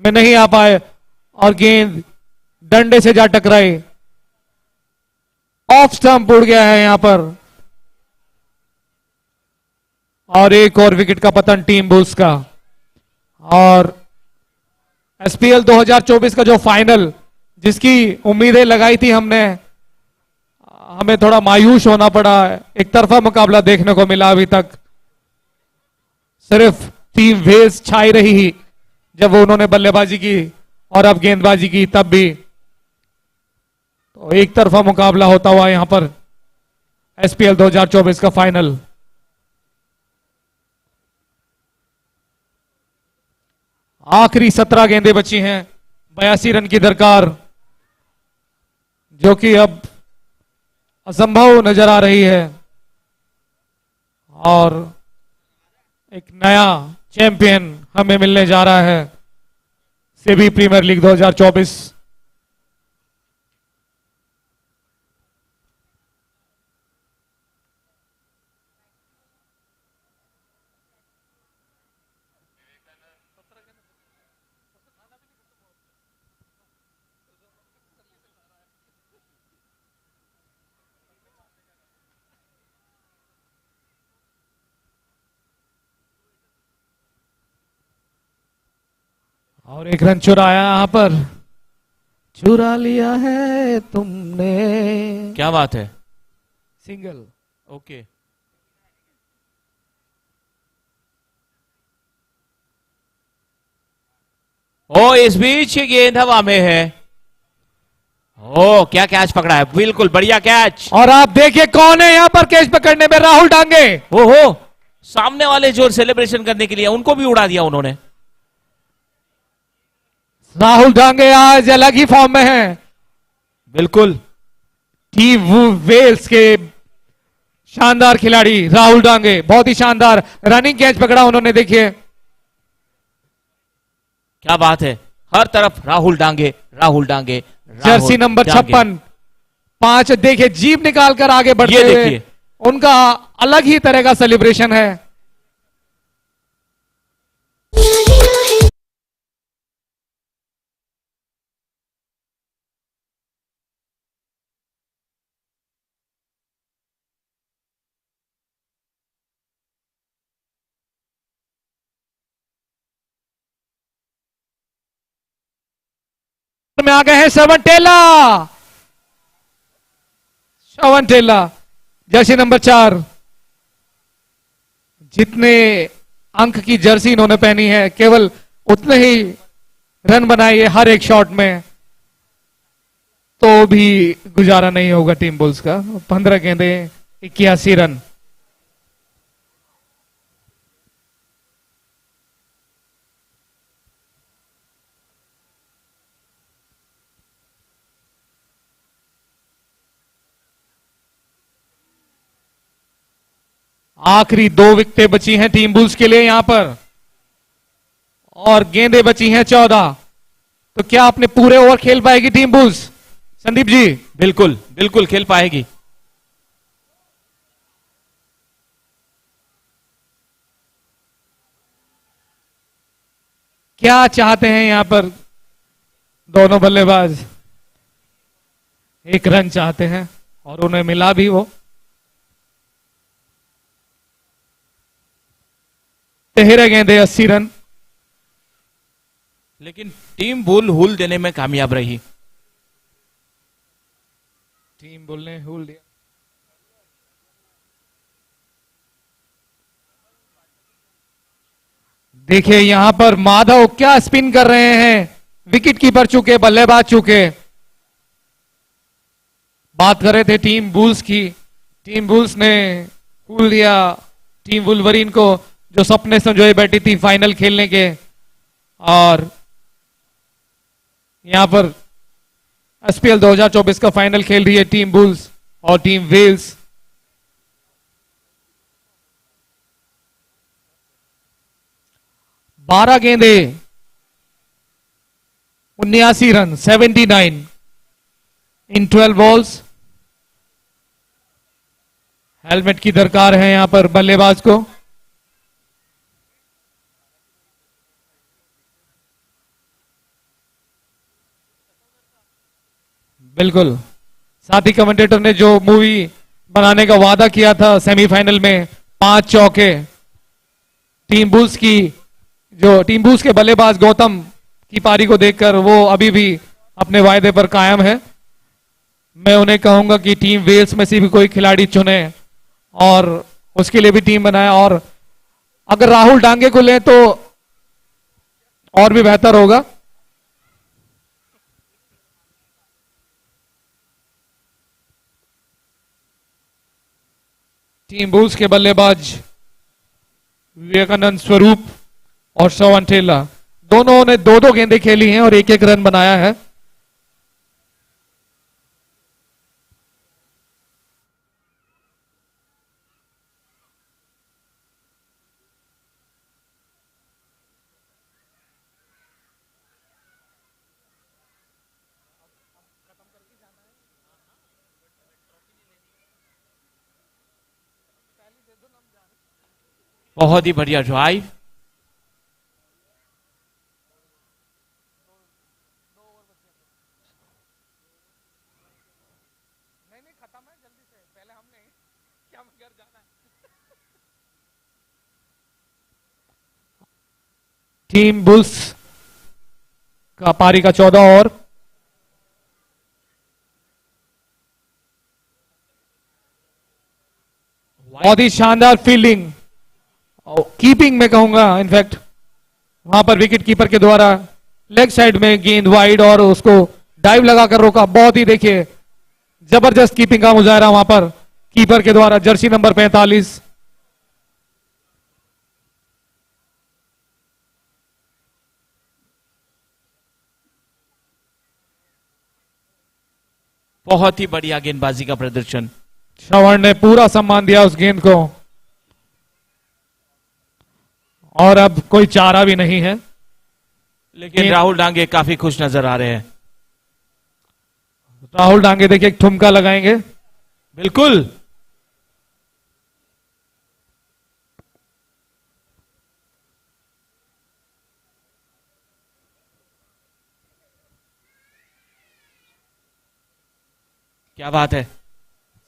में नहीं आ पाए और गेंद डंडे से जा टकराई। ऑफ स्टंप उड़ गया है यहां पर और एक और विकेट का पतन टीम बुल्स का। और एसपीएल 2024 का जो फाइनल जिसकी उम्मीदें लगाई थी हमने, हमें थोड़ा मायूस होना पड़ा। एक तरफा मुकाबला देखने को मिला। अभी तक सिर्फ टीम वेल्स छाई रही जब उन्होंने बल्लेबाजी की और अब गेंदबाजी की, तब भी तो एक तरफा मुकाबला होता हुआ यहां पर एसपीएल 2024 का फाइनल। आखिरी 17 गेंदें बची हैं। 82 रन की दरकार, जो कि अब असंभव नजर आ रही है। और एक नया चैंपियन हमें मिलने जा रहा है सेबी प्रीमियर लीग 2024। और एक रन चुराया यहां पर, चुरा लिया है तुमने। क्या बात है, सिंगल। ओके। ओ, इस बीच गेंद हवा में है। ओ, क्या कैच पकड़ा है, बिल्कुल बढ़िया कैच। और आप देखिए कौन है यहां पर कैच पकड़ने में, राहुल डांगे। ओहो, सामने वाले जो सेलिब्रेशन करने के लिए उनको भी उड़ा दिया उन्होंने। राहुल डांगे आज अलग ही फॉर्म में हैं। बिल्कुल। टीम वेल्स के शानदार खिलाड़ी राहुल डांगे, बहुत ही शानदार रनिंग कैच पकड़ा उन्होंने, देखिए। क्या बात है, हर तरफ राहुल डांगे, राहुल डांगे, जर्सी नंबर 56, 5, देखिए जीप निकाल कर आगे बढ़ते ये हुए देखिए। उनका अलग ही तरह का सेलिब्रेशन है। में आ गए हैं श्रवण टेला, श्रवण टेला जर्सी नंबर 4। जितने अंक की जर्सी इन्होंने पहनी है, केवल उतने ही रन बनाए हर एक शॉट में, तो भी गुजारा नहीं होगा टीम बुल्स का। 15 गेंदे, 81 रन। आखिरी 2 विकेटें बची हैं टीम बुल्स के लिए यहां पर, और गेंदें बची हैं 14। तो क्या अपने पूरे ओवर खेल पाएगी टीम बुल्स, संदीप जी? बिल्कुल बिल्कुल खेल पाएगी। क्या चाहते हैं यहां पर दोनों बल्लेबाज? एक रन चाहते हैं और उन्हें मिला भी वो। 13 गेंदे, 80 रन। लेकिन टीम बुल हुल देने में कामयाब रही। टीम बुल ने हुल दिया। देखिए यहां पर माधव क्या स्पिन कर रहे हैं, विकेट कीपर चूके, बल्लेबाज चूके। बात कर रहे थे टीम बुल्स की, टीम बुल्स ने हुल दिया टीम वुल्वरीन को, जो सपने संजोए बैठी थी फाइनल खेलने के। और यहां पर एसपीएल 2024 का फाइनल खेल रही है टीम बुल्स और टीम वेल्स। बारह गेंदे, 79 रन, 79 इन 12 बॉल्स। हेलमेट की दरकार है यहां पर बल्लेबाज को। बिल्कुल, साथ ही कमेंटेटर ने जो मूवी बनाने का वादा किया था सेमीफाइनल में, 5 चौके, टीम बुल्स की, जो टीम बुल्स के बल्लेबाज गौतम की पारी को देखकर वो अभी भी अपने वायदे पर कायम है। मैं उन्हें कहूंगा कि टीम वेल्स में से भी कोई खिलाड़ी चुने और उसके लिए भी टीम बनाए, और अगर राहुल डांगे को लें तो और भी बेहतर होगा। टीम बुल्स के बल्लेबाज विवेकानंद स्वरूप और श्रवण टेला, दोनों ने 2-2 गेंदें खेली हैं और 1-1 रन बनाया है। बहुत ही बढ़िया ड्राइव। टीम बुल्स का पारी का 14 ओवर। बहुत ही शानदार फील्डिंग, कीपिंग में कहूंगा इनफैक्ट, वहां पर विकेट कीपर के द्वारा लेग साइड में गेंद वाइड और उसको डाइव लगाकर रोका। बहुत ही देखिए जबरदस्त कीपिंग का मुजाहरा वहां पर कीपर के द्वारा, जर्सी नंबर 45। बहुत ही बढ़िया गेंदबाजी का प्रदर्शन। श्रवण ने पूरा सम्मान दिया उस गेंद को, और अब कोई चारा भी नहीं है। लेकिन राहुल डांगे काफी खुश नजर आ रहे हैं। राहुल डांगे देखिए एक ठुमका लगाएंगे। बिल्कुल। क्या बात है।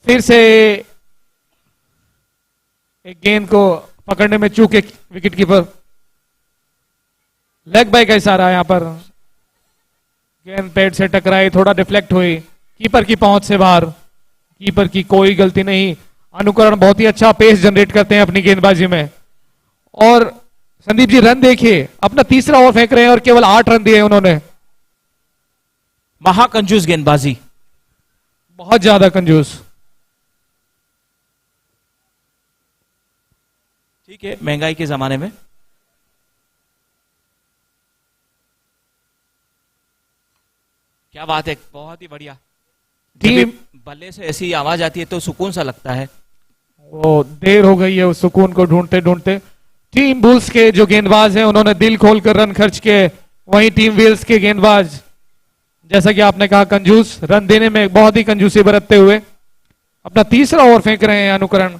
फिर से एक गेंद को पकड़ने में चूके विकेट कीपर। लेग बाय का इशारा यहां पर। गेंद पैड से टकराई, थोड़ा डिफ्लेक्ट हुई, कीपर की पहुंच से बाहर। कीपर की कोई गलती नहीं। अनुकरण बहुत ही अच्छा पेस जनरेट करते हैं अपनी गेंदबाजी में। और संदीप जी रन देखिए, अपना तीसरा ओवर फेंक रहे हैं और केवल 8 रन दिए उन्होंने। महाकंजूस गेंदबाजी। बहुत ज्यादा कंजूस। ठीक है, महंगाई के जमाने में। क्या बात है, बहुत ही बढ़िया। टीम बल्ले से ऐसी आवाज आती है तो सुकून सा लगता है। वो देर हो गई है उस सुकून को ढूंढते ढूंढते। टीम बुल्स के जो गेंदबाज हैं उन्होंने दिल खोलकर रन खर्च किए, वहीं टीम वेल्स के गेंदबाज जैसा कि आपने कहा कंजूस, रन देने में बहुत ही कंजूसी बरतते हुए अपना तीसरा ओवर फेंक रहे हैं अनुकरण,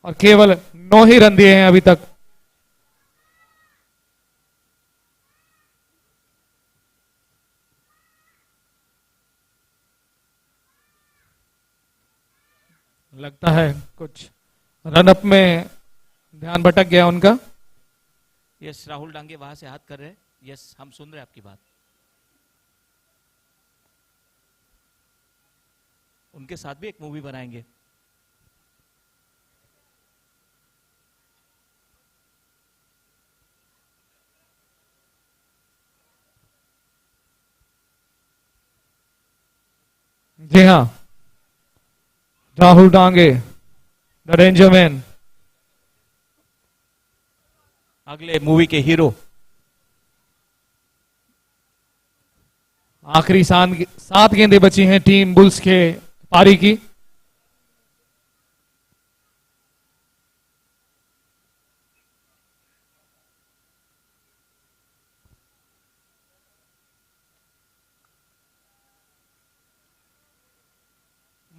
और केवल 9 ही रन दिए हैं अभी तक। लगता है कुछ रन अप में ध्यान भटक गया उनका। यस, राहुल डांगे वहां से हाथ कर रहे हैं। यस, हम सुन रहे हैं आपकी बात। उनके साथ भी एक मूवी बनाएंगे। जी हाँ, Rahul Dange the danger man, अगले मूवी के हीरो। आखिरी 7 गेंदें बची हैं टीम बुल्स के पारी की।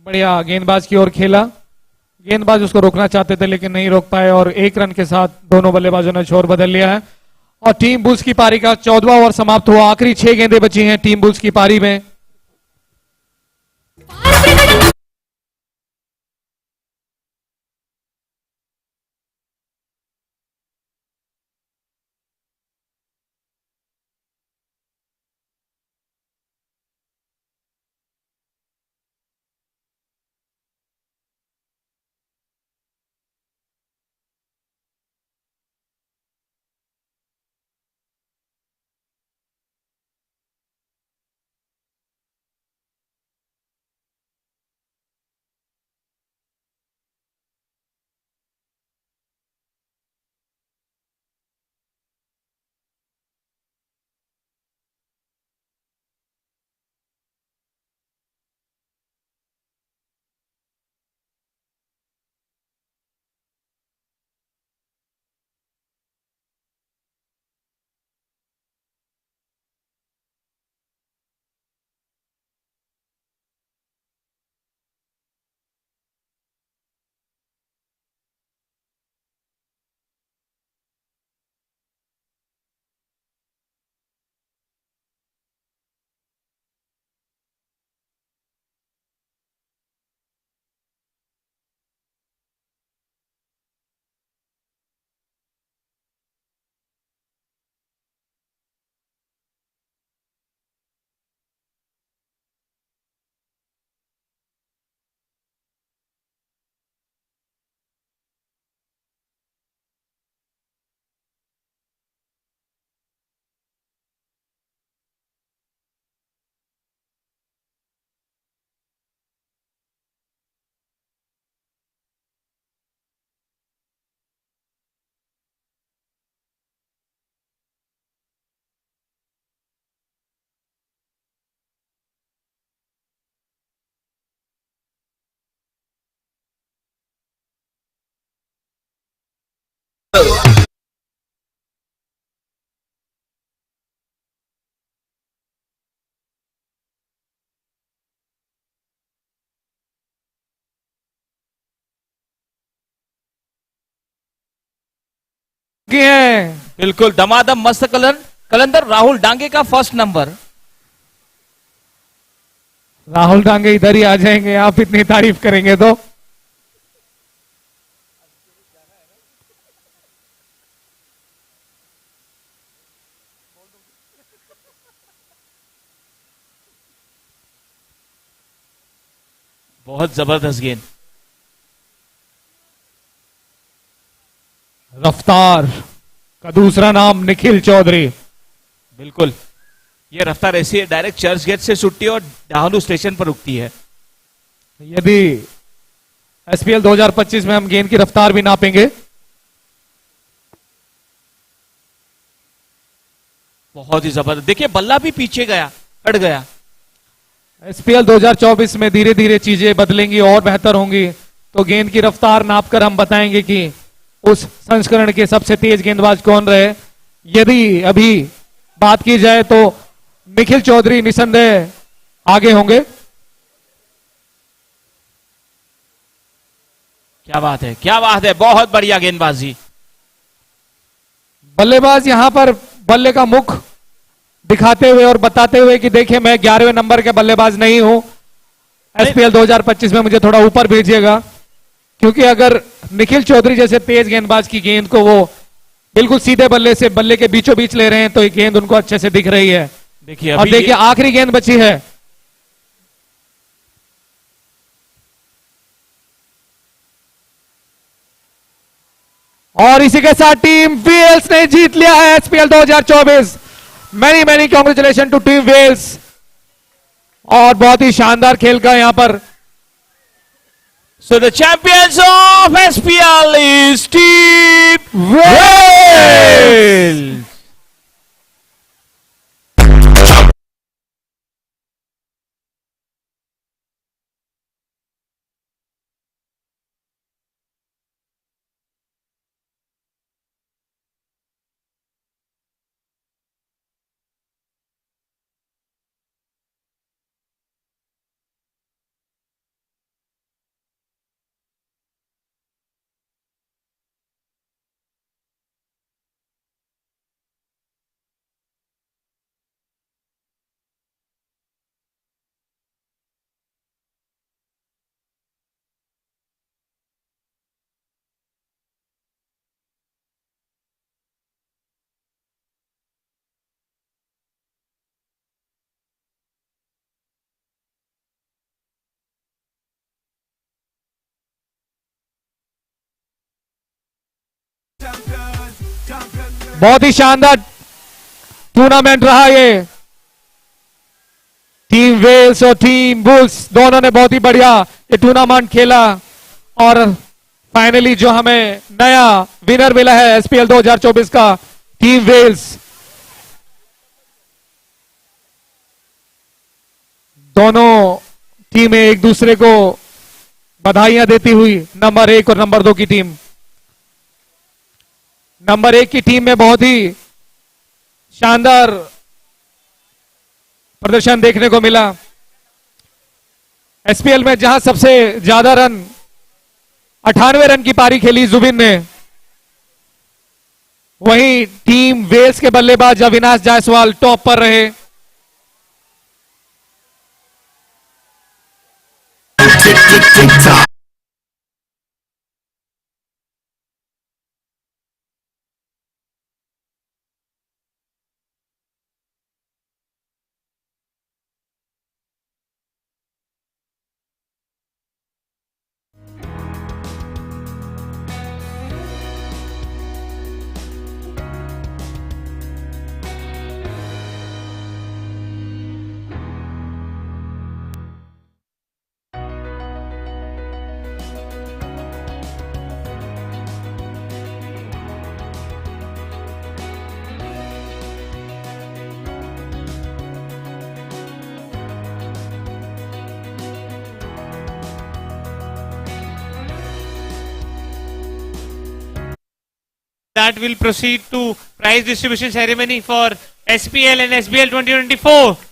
बढ़िया गेंदबाज की ओर खेला, गेंदबाज उसको रोकना चाहते थे लेकिन नहीं रोक पाए, और 1 रन के साथ दोनों बल्लेबाजों ने छोर बदल लिया है और टीम बुल्स की पारी का 14वां ओवर समाप्त हुआ। आखिरी 6 गेंदें बची हैं टीम बुल्स की पारी में। किए हैं। बिल्कुल दमादम मस्त कलंदर राहुल डांगे का फर्स्ट नंबर। राहुल डांगे इधर ही आ जाएंगे, आप इतनी तारीफ करेंगे तो। बहुत जबरदस्त गेंद। रफ्तार का दूसरा नाम निखिल चौधरी। बिल्कुल, ये रफ्तार ऐसी है, डायरेक्ट चर्च गेट से छुट्टी और डाहलू स्टेशन पर रुकती है। यदि एसपीएल 2025 में हम गेंद की रफ्तार भी नापेंगे, बहुत ही जबरदस्त। देखिए बल्ला भी पीछे गया, हट गया। एसपीएल 2024 में धीरे धीरे चीजें बदलेंगी और बेहतर होंगी, तो गेंद की रफ्तार नापकर हम बताएंगे कि उस संस्करण के सबसे तेज गेंदबाज कौन रहे। यदि अभी बात की जाए तो निखिल चौधरी निसंदेह आगे होंगे। क्या बात है, क्या बात है, बहुत बढ़िया गेंदबाजी। बल्लेबाज यहां पर बल्ले का मुख दिखाते हुए और बताते हुए कि देखिए मैं 11वें नंबर के बल्लेबाज नहीं हूं, एसपीएल 2025 में मुझे थोड़ा ऊपर भेजिएगा, क्योंकि अगर निखिल चौधरी जैसे तेज गेंदबाज की गेंद को वो बिल्कुल सीधे बल्ले से बल्ले के बीचों बीच ले रहे हैं तो ये गेंद उनको अच्छे से दिख रही है। देखिए और देखिए आखिरी गेंद बची है। और इसी के साथ टीम वेल्स ने जीत लिया है SPL 2024। Many many congratulation to team Wales. और बहुत ही शानदार खेल का यहां पर। So the champions of SPL is Team Wales. बहुत ही शानदार टूर्नामेंट रहा ये। टीम वेल्स और टीम बुल्स दोनों ने बहुत ही बढ़िया ये टूर्नामेंट खेला और फाइनली जो हमें नया विनर मिला है एसपीएल 2024 का, टीम वेल्स। दोनों टीमें एक दूसरे को बधाइयां देती हुई नंबर 1 और नंबर 2 की टीम। नंबर 1 की टीम में बहुत ही शानदार प्रदर्शन देखने को मिला। एसपीएल में जहां सबसे ज्यादा रन 98 रन की पारी खेली जुबिन ने, वहीं टीम वेल्स के बल्लेबाज अविनाश जायसवाल टॉप पर रहे। that, we'll proceed to prize distribution ceremony for SPL and SBL 2024.